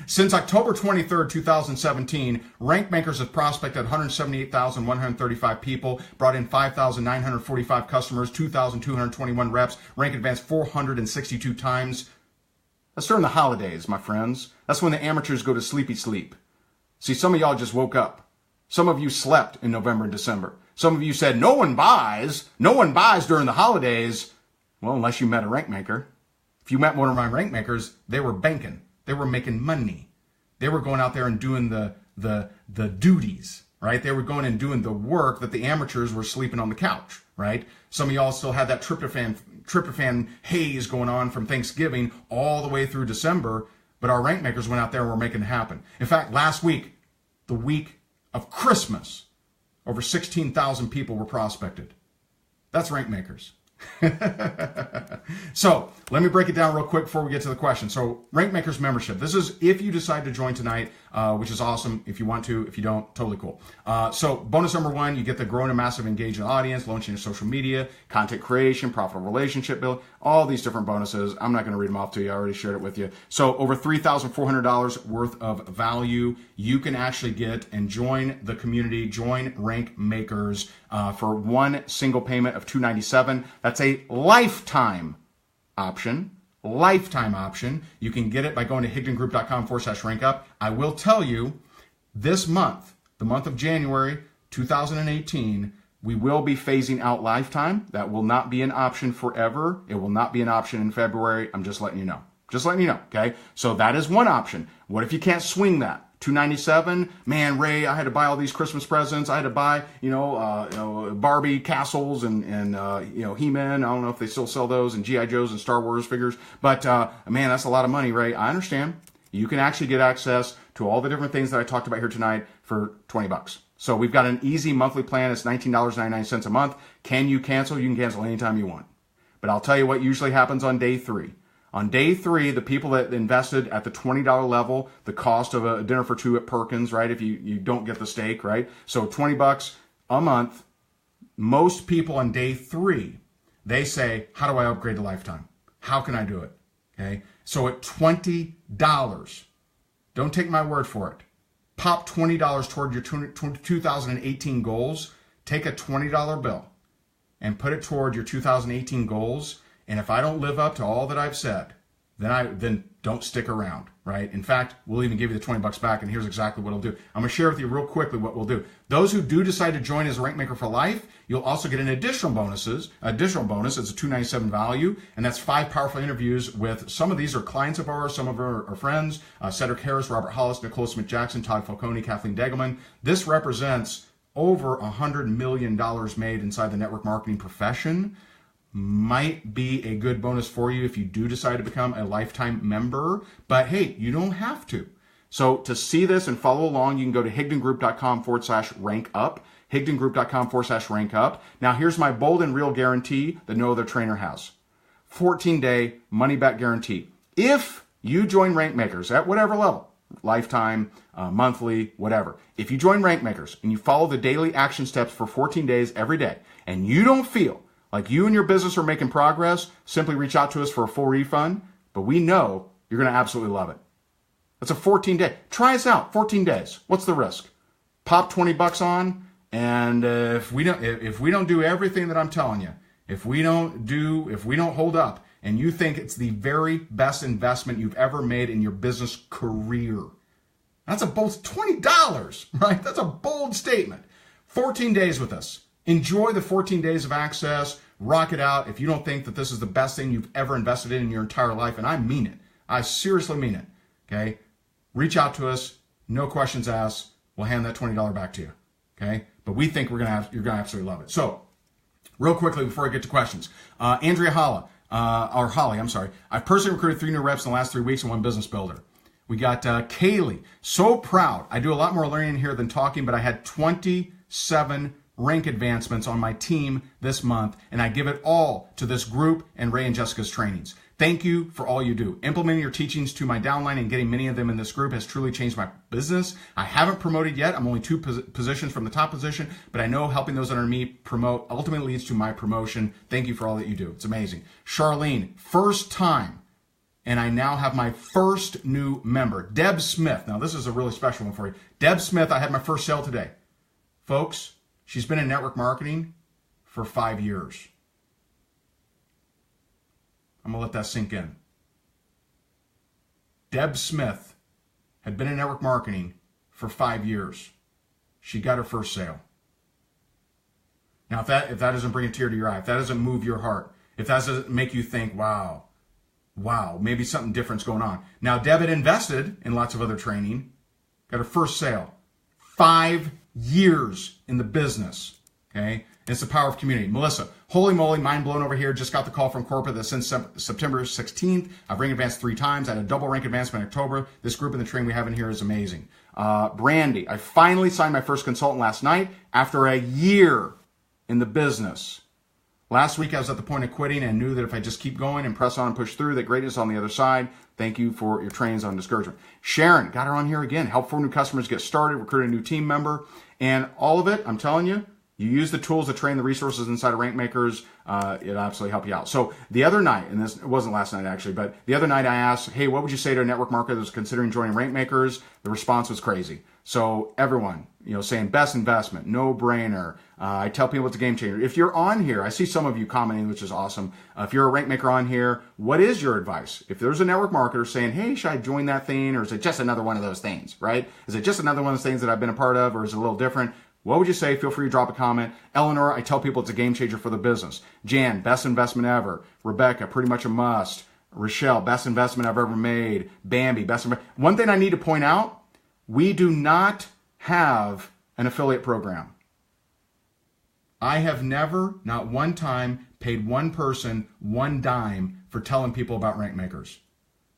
Since October 23rd, 2017, RankMakers has prospected 178,135 people, brought in 5,945 customers, 2,221 reps, rank advanced 462 times. That's during the holidays, my friends. That's when the amateurs go to sleepy sleep. See, some of y'all just woke up. Some of you slept in November and December. Some of you said, no one buys during the holidays. Well, unless you met a rank maker. If you met one of my rank makers, they were banking. They were making money. They were going out there and doing the duties, right? They were going and doing the work that the amateurs were sleeping on the couch, right? Some of y'all still had that tryptophan haze going on from Thanksgiving all the way through December, but our rank makers went out there and were making it happen. In fact, last week, the week of Christmas, over 16,000 people were prospected. That's rank makers. So let me break it down real quick before we get to the question. So rank makers membership. This is if you decide to join tonight, which is awesome. If you want to, if you don't, totally cool. So bonus number 1, you get the growing a massive engaging audience, launching your social media, content creation, profitable relationship build, all these different bonuses. I'm not going to read them off to you. I already shared it with you. So over $3,400 worth of value you can actually get and join the community, join Rank Makers for one single payment of $297. That's a lifetime option. Lifetime option. You can get it by going to higdongroup.com/rankup. I will tell you, this month, the month of January 2018, we will be phasing out lifetime. That will not be an option forever. It will not be an option in February. I'm just letting you know. Just letting you know, okay? So that is one option. What if you can't swing that? $297, man, Ray, I had to buy all these Christmas presents. I had to buy, Barbie castles and He-Man. I don't know if they still sell those, and G.I. Joes and Star Wars figures. But, man, that's a lot of money, Ray. I understand. You can actually get access to all the different things that I talked about here tonight for $20. So we've got an easy monthly plan. It's $19.99 a month. Can you cancel? You can cancel anytime you want. But I'll tell you what usually happens on day 3. On day 3, the people that invested at the $20 level, the cost of a dinner for 2 at Perkins, right? If you don't get the steak, right? So $20 a month. Most people on day 3, they say, how do I upgrade to lifetime? How can I do it? Okay. So at $20, don't take my word for it. Pop $20 toward your 2018 goals. Take a $20 bill and put it toward your 2018 goals. And if I don't live up to all that I've said, then don't stick around, right? In fact, we'll even give you the $20 back, and here's exactly what I'll do. I'm going to share with you real quickly what we'll do. Those who do decide to join as a rank maker for life, you'll also get an additional bonus. It's a $297 value, and that's 5 powerful interviews with, some of these are clients of ours, some of our friends, Cedric Harris, Robert Hollis, Nicole Smith-Jackson, Todd Falcone, Kathleen Degelman. This represents over $100 million made inside the network marketing profession. Might be a good bonus for you if you do decide to become a lifetime member, but hey, you don't have to. So to see this and follow along, you can go to higdongroup.com/rankup, higdongroup.com/rankup. Now here's my bold and real guarantee that no other trainer has. 14-day money-back guarantee. If you join Rank Makers at whatever level, lifetime, monthly, whatever. If you join Rank Makers and you follow the daily action steps for 14 days every day, and you don't feel like you and your business are making progress, simply reach out to us for a full refund. But we know you're going to absolutely love it. That's a 14-day. Try us out. 14 days. What's the risk? Pop $20 on, and if we don't do everything that I'm telling you, if we don't hold up, and you think it's the very best investment you've ever made in your business career, that's a bold $20, right? That's a bold statement. 14 days with us. Enjoy the 14 days of access. Rock it out. If you don't think that this is the best thing you've ever invested in your entire life, and I mean it. I seriously mean it. Okay? Reach out to us. No questions asked. We'll hand that $20 back to you. Okay? But we think you're gonna absolutely love it. So, Real quickly before I get to questions. Andrea Holly, I'm sorry. I've personally recruited 3 new reps in the last 3 weeks and 1 business builder. We got Kaylee. So proud. I do a lot more learning here than talking, but I had 27 rank advancements on my team this month, and I give it all to this group and Ray and Jessica's trainings. Thank you for all you do. Implementing your teachings to my downline and getting many of them in this group has truly changed my business. I haven't promoted yet. I'm only 2 positions from the top position, but I know helping those under me promote ultimately leads to my promotion. Thank you for all that you do. It's amazing. Charlene, first time, and I now have my first new member. Deb Smith. Now, this is a really special one for you. Deb Smith, I had my first sale today. Folks, she's been in network marketing for 5 years. I'm going to let that sink in. Deb Smith had been in network marketing for 5 years. She got her first sale. Now, if that doesn't bring a tear to your eye, if that doesn't move your heart, if that doesn't make you think, wow, maybe something different's going on. Now, Deb had invested in lots of other training, got her first sale. 5 years in the business, okay? It's the power of community. Melissa, holy moly, mind blown over here. Just got the call from corporate that since September 16th, I've rank advanced 3 times. I had a double rank advancement in October. This group and the training we have in here is amazing. Brandy, I finally signed my first consultant last night after a year in the business. Last week I was at the point of quitting and knew that if I just keep going and press on and push through, that greatness on the other side. Thank you for your trainings on discouragement. Sharon, got her on here again. Help 4 new customers get started, recruit a new team member, and all of it, I'm telling you, you use the tools to train the resources inside of Rank Makers. It'll absolutely help you out. So the other night, and this it wasn't last night actually, but the other night I asked, hey, what would you say to a network marketer that's considering joining Rank Makers? The response was crazy. So everyone, saying best investment, no brainer. I tell people it's a game changer. If you're on here, I see some of you commenting, which is awesome. If you're a rank maker on here, what is your advice? If there's a network marketer saying, hey, should I join that thing? Or is it just another one of those things, right? Is it just another one of those things that I've been a part of, or is it a little different? What would you say? Feel free to drop a comment. Eleanor, I tell people it's a game changer for the business. Jan, best investment ever. Rebecca, pretty much a must. Rochelle, best investment I've ever made. Bambi, best investment. One thing I need to point out, we do not have an affiliate program. I have never, not one time, paid one person one dime for telling people about Rank Makers.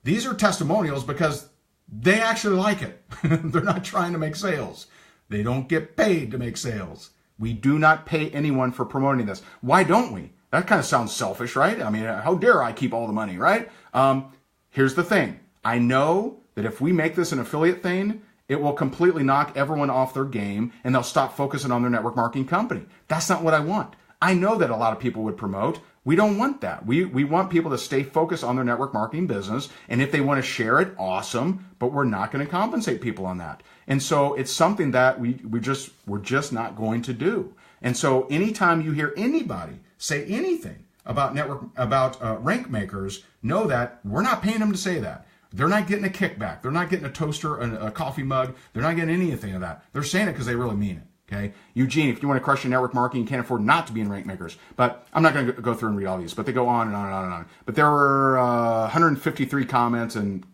These are testimonials because they actually like it. They're not trying to make sales. They don't get paid to make sales. We do not pay anyone for promoting this. Why don't we? That kind of sounds selfish, right? I mean, how dare I keep all the money, right? Here's the thing. I know that if we make this an affiliate thing, it will completely knock everyone off their game and they'll stop focusing on their network marketing company. That's not what I want. I know that a lot of people would promote. We don't want that. We want people to stay focused on their network marketing business. And if they want to share it, awesome. But we're not going to compensate people on that. And so it's something that we're just not going to do. And so anytime you hear anybody say anything about Rank Makers, know that we're not paying them to say that. They're not getting a kickback. They're not getting a toaster, a coffee mug. They're not getting anything of that. They're saying it because they really mean it. Okay, Eugene, if you want to crush your network marketing, you can't afford not to be in Rank Makers. But I'm not going to go through and read all these, but they go on and on and on and on. But there were 153 comments in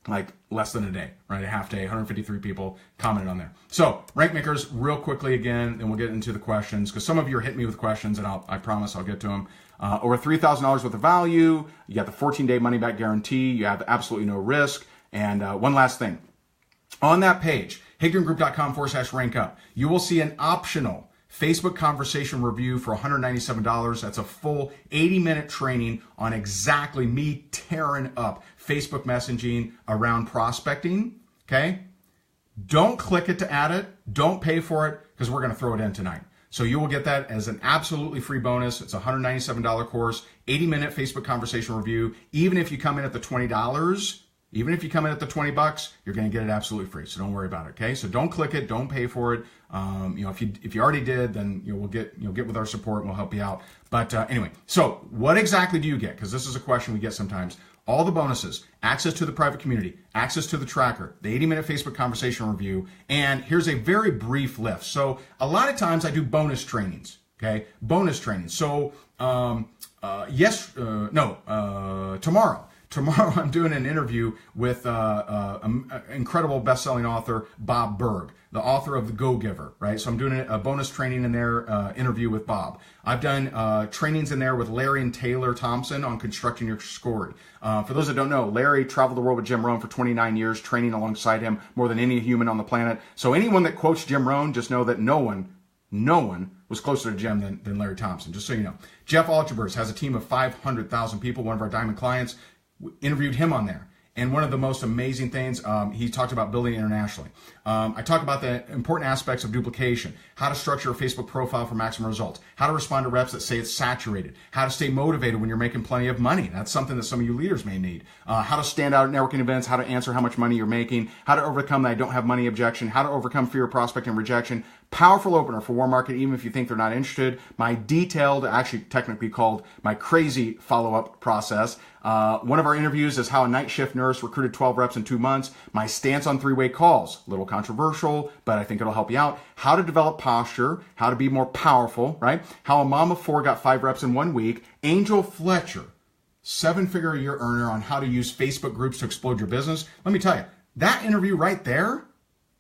like less than a day, right? A half day, 153 people commented on there. So Rank Makers, real quickly again, and we'll get into the questions because some of you are hitting me with questions, and I promise I'll get to them. Over $3,000 worth of value. You got the 14-day money-back guarantee. You have absolutely no risk. And one last thing. On that page, higdongroup.com/rankup, you will see an optional Facebook conversation review for $197. That's a full 80-minute training on exactly me tearing up Facebook messaging around prospecting, okay? Don't click it to add it. Don't pay for it because we're going to throw it in tonight. So you will get that as an absolutely free bonus. It's a $197 course, 80-minute Facebook conversation review. Even if you come in at the $20, even if you come in at the $20, you're going to get it absolutely free. So don't worry about it. Okay. So don't click it. Don't pay for it. If you already did, then we'll get with our support and we'll help you out. But anyway, so what exactly do you get? Because this is a question we get sometimes. All the bonuses, access to the private community, access to the tracker, the 80-minute Facebook conversation review, and here's a very brief list. So a lot of times I do bonus trainings. Okay, bonus trainings. So tomorrow. tomorrow I'm doing an interview with incredible best-selling author Bob Berg, the author of The Go-Giver, right? So I'm doing a bonus training in there, interview with Bob. I've done trainings in there with Larry and Taylor Thompson on constructing your story. For those that don't know, Larry traveled the world with Jim Rohn for 29 years, training alongside him more than any human on the planet. So anyone that quotes Jim Rohn, just know that no one was closer to Jim than Larry Thompson, just so you know. Jeff Algebers has a team of 500,000 people, one of our diamond clients. We interviewed him on there. And one of the most amazing things, he talked about building internationally. I talk about the important aspects of duplication, how to structure a Facebook profile for maximum results, how to respond to reps that say it's saturated, how to stay motivated when you're making plenty of money. That's something that some of you leaders may need. How to stand out at networking events, how to answer how much money you're making, how to overcome the I don't have money objection, how to overcome fear of prospect and rejection. Powerful opener for warm market, even if you think they're not interested. My detailed, actually technically called my crazy follow-up process. One of our interviews is how a night shift nurse recruited 12 reps in 2 months. My stance on three-way calls, a little controversial, but I think it'll help you out. How to develop posture, how to be more powerful, right? How a mom of 4 got 5 reps in 1 week. Angel Fletcher, 7-figure-a-year earner on how to use Facebook groups to explode your business. Let me tell you, that interview right there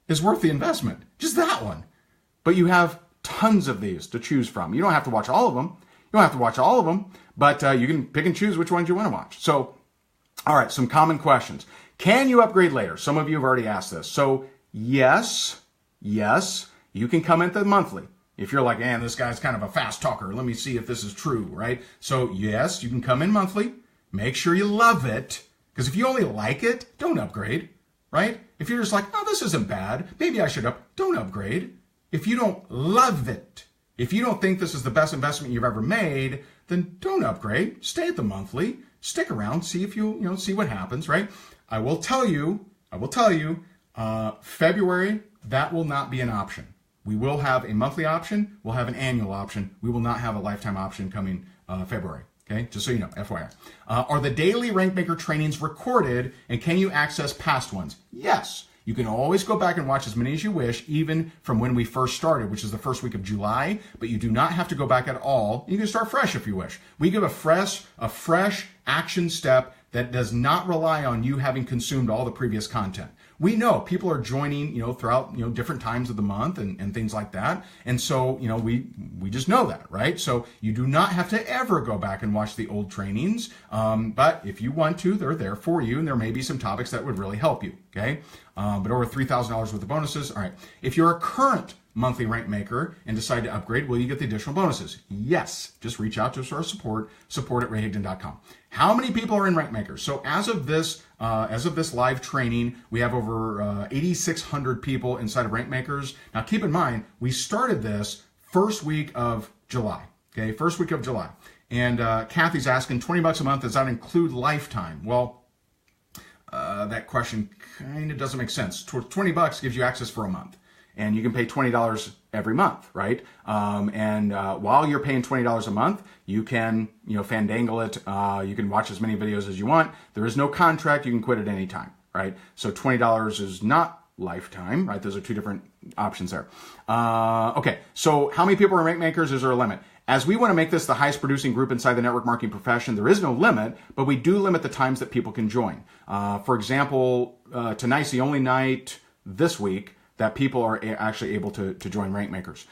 is worth the investment. Just that one. But you have tons of these to choose from. You don't have to watch all of them. But you can pick and choose which ones you want to watch. So, all right, some common questions. Can you upgrade later? Some of you have already asked this. So, yes, you can come into the monthly. If you're like, man, this guy's kind of a fast talker, let me see if this is true, right? So, yes, you can come in monthly. Make sure you love it. Because if you only like it, don't upgrade, right? If you're just like, oh, this isn't bad, maybe I should don't upgrade. If you don't love it, if you don't think this is the best investment you've ever made, then don't upgrade. Stay at the monthly. Stick around. See if see what happens, right? I will tell you, February, that will not be an option. We will have a monthly option. We'll have an annual option. We will not have a lifetime option coming February. Okay, just so you know, FYI. Are the daily Rank Maker trainings recorded, and can you access past ones? Yes. You can always go back and watch as many as you wish, even from when we first started, which is the first week of July, but you do not have to go back at all. You can start fresh if you wish. We give a fresh action step that does not rely on you having consumed all the previous content. We know people are joining, throughout, different times of the month and things like that. And so, we just know that, right? So you do not have to ever go back and watch the old trainings. But if you want to, they're there for you. And there may be some topics that would really help you. Okay. But over $3,000 worth of bonuses. All right. If you're a current monthly rank maker and decide to upgrade, will you get the additional bonuses? Yes. Just reach out to us or support at rayhigdon.com. How many people are in rank makers? So as of this live training, we have over 8,600 people inside of rank makers. Now keep in mind, we started this first week of July. Okay, first week of July. And Kathy's asking, $20 a month, does that include lifetime? Well, that question kind of doesn't make sense. $20 gives you access for a month. And you can pay $20 every month, right? While you're paying $20 a month, you can, fandangle it. You can watch as many videos as you want. There is no contract. You can quit at any time, right? So $20 is not lifetime, right? Those are two different options there. Okay, so how many people are rank makers? Is there a limit? As we want to make this the highest producing group inside the network marketing profession, there is no limit, but we do limit the times that people can join. For example, tonight's the only night this week that people are actually able to join rank makers.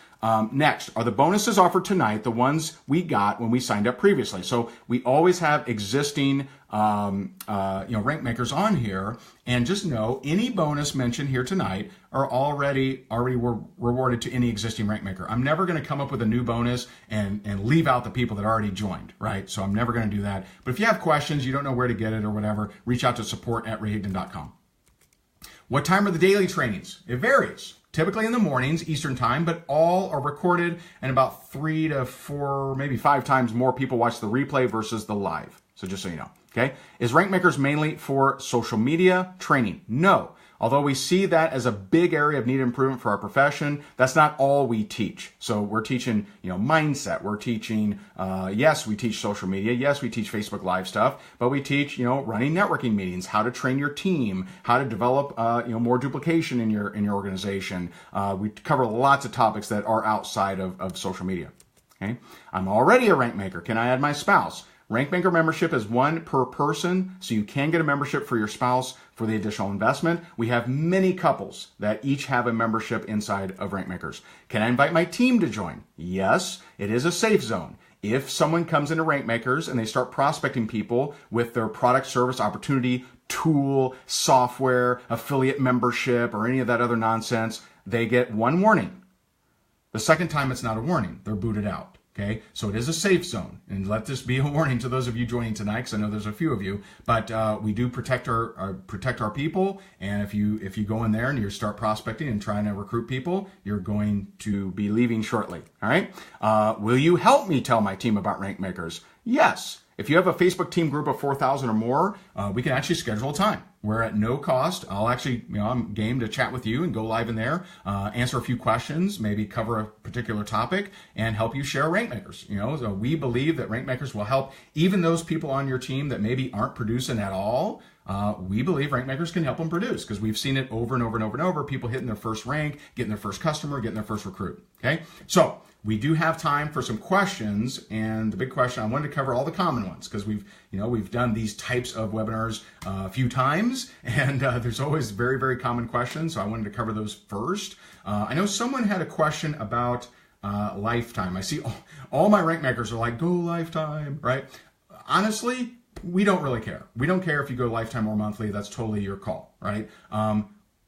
Next, are the bonuses offered tonight the ones we got when we signed up previously? So we always have existing rank makers on here, and just know any bonus mentioned here tonight are already rewarded to any existing rank maker. I'm never going to come up with a new bonus and leave out the people that already joined, right? So I'm never going to do that. But if you have questions, you don't know where to get it or whatever, reach out to support@rayhigdon.com. What time are the daily trainings? It varies. Typically in the mornings, Eastern time, but all are recorded, and about 3 to 4, maybe 5 times more people watch the replay versus the live. So just so you know, okay? Is Rank Makers mainly for social media training? No. Although we see that as a big area of needed improvement for our profession, that's not all we teach. So we're teaching, mindset. We're teaching, yes, we teach social media. Yes, we teach Facebook Live stuff, but we teach, running networking meetings, how to train your team, how to develop, more duplication in your organization. We cover lots of topics that are outside of social media. Okay. I'm already a rank maker. Can I add my spouse? Rankmaker membership is one per person, so you can get a membership for your spouse for the additional investment. We have many couples that each have a membership inside of Rankmakers. Can I invite my team to join? Yes, it is a safe zone. If someone comes into Rankmakers and they start prospecting people with their product, service, opportunity, tool, software, affiliate membership, or any of that other nonsense, they get one warning. The second time, it's not a warning. They're booted out. Okay, so it is a safe zone, and let this be a warning to those of you joining tonight, because I know there's a few of you. But we do protect our people, and if you go in there and you start prospecting and trying to recruit people, you're going to be leaving shortly. All right, will you help me tell my team about Rankmakers? Yes. If you have a Facebook team group of 4,000 or more, we can actually schedule a time where at no cost, I'll actually, I'm game to chat with you and go live in there, answer a few questions, maybe cover a particular topic, and help you share Rankmakers. So we believe that Rankmakers will help even those people on your team that maybe aren't producing at all. We believe Rankmakers can help them produce, because we've seen it over and over and over and over. People hitting their first rank, getting their first customer, getting their first recruit. Okay, so we do have time for some questions, and the big question, I wanted to cover all the common ones, because we've done these types of webinars a few times, and there's always very, very common questions, so I wanted to cover those first. I know someone had a question about lifetime. I see all my Rankmakers are like, go lifetime, right? Honestly, we don't really care. We don't care if you go lifetime or monthly. That's totally your call, right?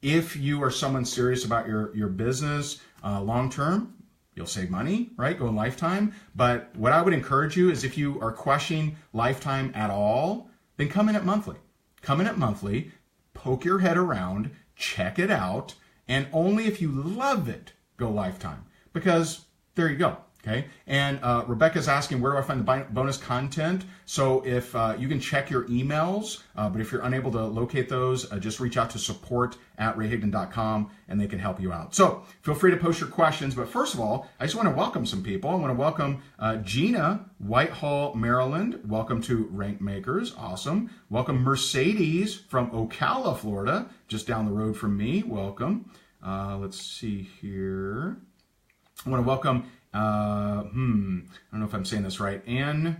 If you are someone serious about your business long term, you'll save money, right? Going lifetime. But what I would encourage you is, if you are questioning lifetime at all, then come in at monthly. Come in at monthly, poke your head around, check it out, and only if you love it, go lifetime. Because there you go. Okay, and Rebecca's asking, where do I find the bonus content? So if you can check your emails, but if you're unable to locate those, just reach out to support@rayhigdon.com and they can help you out. So feel free to post your questions. But first of all, I just want to welcome some people. I want to welcome Gina, Whitehall, Maryland. Welcome to Rankmakers. Awesome. Welcome Mercedes from Ocala, Florida, just down the road from me. Welcome. Let's see here. I want to welcome I don't know if I'm saying this right. Antonetta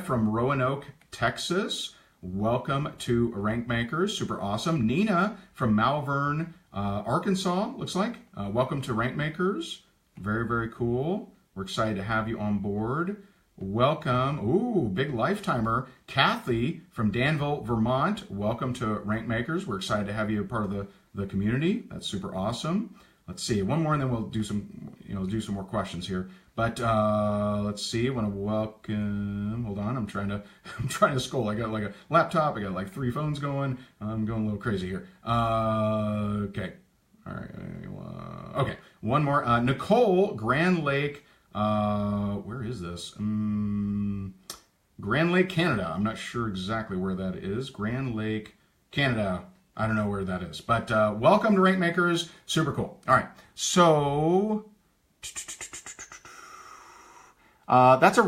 from Roanoke, Texas. Welcome to Rankmakers. Super awesome. Nina from Malvern, Arkansas, looks like. Welcome to Rankmakers. Very, very cool. We're excited to have you on board. Welcome. Ooh, big lifetimer. Kathy from Danville, Vermont. Welcome to Rankmakers. We're excited to have you a part of the community. That's super awesome. Let's see, one more, and then we'll do some more questions here. But let's see. I want to welcome. Hold on, I'm trying to scroll. I got like a laptop. I got like 3 phones going. I'm going a little crazy here. Okay. All right. Okay. One more. Nicole, Grand Lake. Where is this? Grand Lake, Canada. I'm not sure exactly where that is. Grand Lake, Canada. I don't know where that is, but welcome to Rankmakers. Super cool. All right, so that's a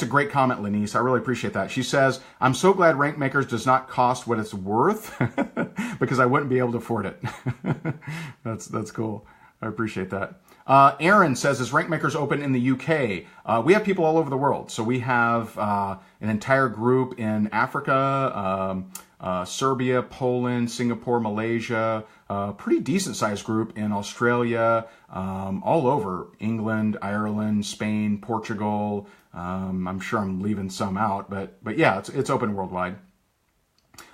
great comment, Lenice. I really appreciate that. She says, "I'm so glad Rankmakers does not cost what it's worth because I wouldn't be able to afford it." That's cool. I appreciate that. Aaron says, "Is Rankmakers open in the UK?" We have people all over the world, so we have an entire group in Africa. Serbia, Poland, Singapore, Malaysia, pretty decent sized group in Australia, all over England, Ireland, Spain, Portugal. I'm sure I'm leaving some out, but yeah, it's open worldwide.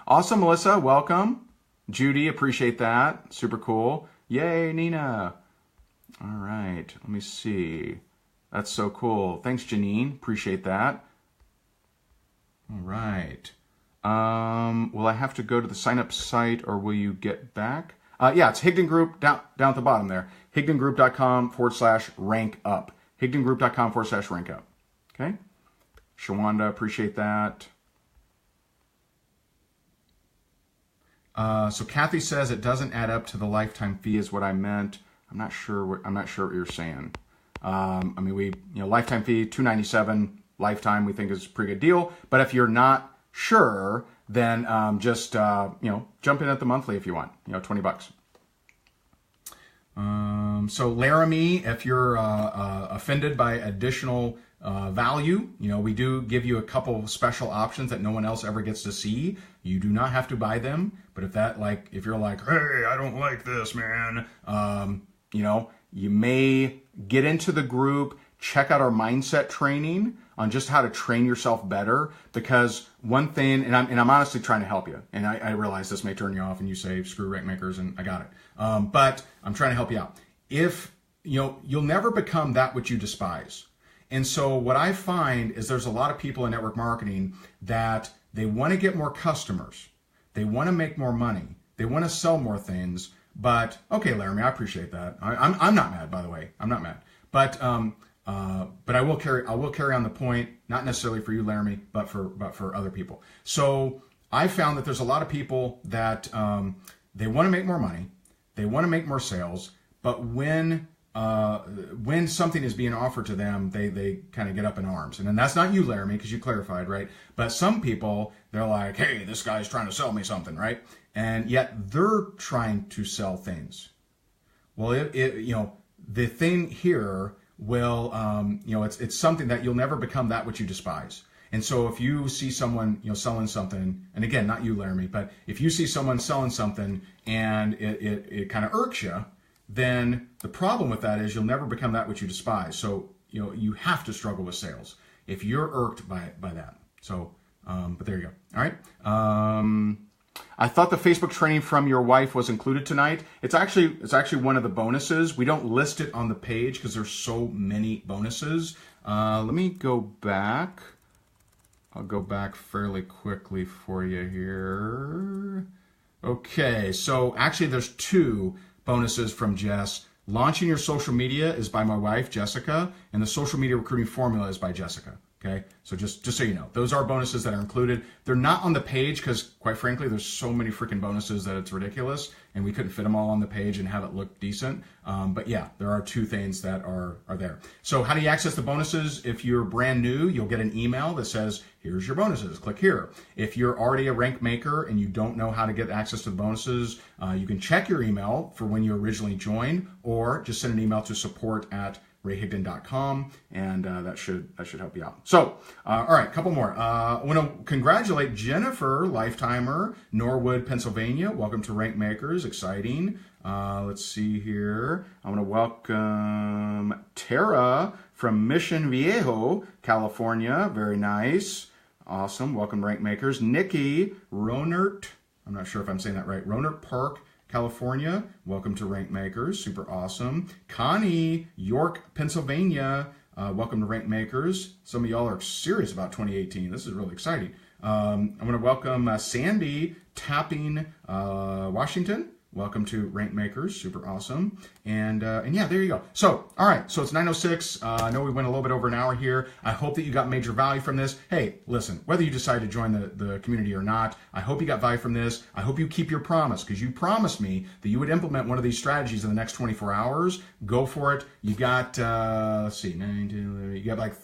Awesome, Melissa, welcome. Judy, appreciate that. Super cool. Yay, Nina. All right, let me see. That's so cool. Thanks, Janine. Appreciate that. All right. Will I have to go to the sign up site, or will you get back? Yeah, it's Higdon Group down at the bottom there. higdongroup.com/rank up. higdongroup.com/rank up. Okay. Shawanda, appreciate that. So Kathy says it doesn't add up to the lifetime fee is what I meant. I'm not sure what you're saying. I mean, lifetime fee, $297 lifetime, we think is a pretty good deal. But if you're not sure, then just jump in at the monthly if you want. $20. So Laramie, if you're offended by additional value. We do give you a couple special options that no one else ever gets to see. You do not have to buy them, but if you're like, hey, I don't like this, man, you may get into the group, check out our mindset training on just how to train yourself better. Because one thing, and I'm honestly trying to help you, and I realize this may turn you off and you say, screw rank makers, and I got it. But I'm trying to help you out. If, you'll never become that which you despise. And so what I find is there's a lot of people in network marketing that they want to get more customers. They want to make more money. They want to sell more things. But, okay, Laramie, I appreciate that. I'm not mad, by the way. I'm not mad. But I will carry on the point, not necessarily for you, Laramie, but for other people. So I found that there's a lot of people that they want to make more money. They want to make more sales. But when something is being offered to them, they kind of get up in arms. And then that's not you, Laramie, because you clarified, right? But some people, they're like, hey, this guy's trying to sell me something, right? And yet they're trying to sell things. Well, the thing here will, it's something that you'll never become that which you despise. And so if you see someone, selling something, and again, not you, Laramie, but if you see someone selling something and it kind of irks you, then the problem with that is you'll never become that which you despise. So, you have to struggle with sales if you're irked by that. So, but there you go. All right. I thought the Facebook training from your wife was included tonight. It's actually one of the bonuses. We don't list it on the page because there's so many bonuses. Let me go back. I'll go back fairly quickly for you here. Okay, so actually there's two bonuses from Jess. Launching your social media is by my wife, Jessica, and the social media recruiting formula is by Jessica. Okay, so just so you know, those are bonuses that are included. They're not on the page because, quite frankly, there's so many freaking bonuses that it's ridiculous, and we couldn't fit them all on the page and have it look decent. But yeah, there are two things that are there. So how do you access the bonuses? If you're brand new, you'll get an email that says, here's your bonuses, click here. If you're already a rank maker and you don't know how to get access to the bonuses, you can check your email for when you originally joined, or just send an email to support@rayhigdon.com, and that should help you out. So, all right, a couple more. I want to congratulate Jennifer, lifetimer, Norwood, Pennsylvania. Welcome to Rank Makers, exciting. Let's see here. I want to welcome Tara from Mission Viejo, California. Very nice. Awesome. Welcome, Rank Makers. Nikki Ronert, I'm not sure if I'm saying that right, Ronert Park, California. Welcome to Rank Makers. Super awesome. Connie, York, Pennsylvania. Welcome to Rank Makers. Some of y'all are serious about 2018. This is really exciting. I'm going to welcome Sandy, Tapping, Washington. Welcome to Rank Makers. Super awesome. And yeah, there you go. So, all right. So it's 9:06. I know we went a little bit over an hour here. I hope that you got major value from this. Hey, listen, whether you decide to join the community or not, I hope you got value from this. I hope you keep your promise, because you promised me that you would implement one of these strategies in the next 24 hours. Go for it. You got, let's see, 9, 10, 11, you got like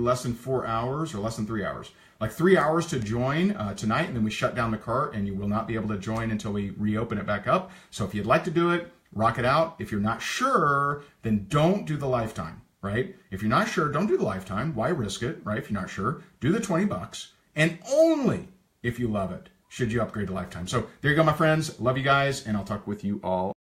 less than 4 hours or less than 3 hours. Like 3 hours to join tonight, and then we shut down the cart, and you will not be able to join until we reopen it back up. So if you'd like to do it, rock it out. If you're not sure, then don't do the lifetime, right? If you're not sure, don't do the lifetime. Why risk it, right? If you're not sure, do the $20, and only if you love it should you upgrade to lifetime. So there you go, my friends. Love you guys, and I'll talk with you all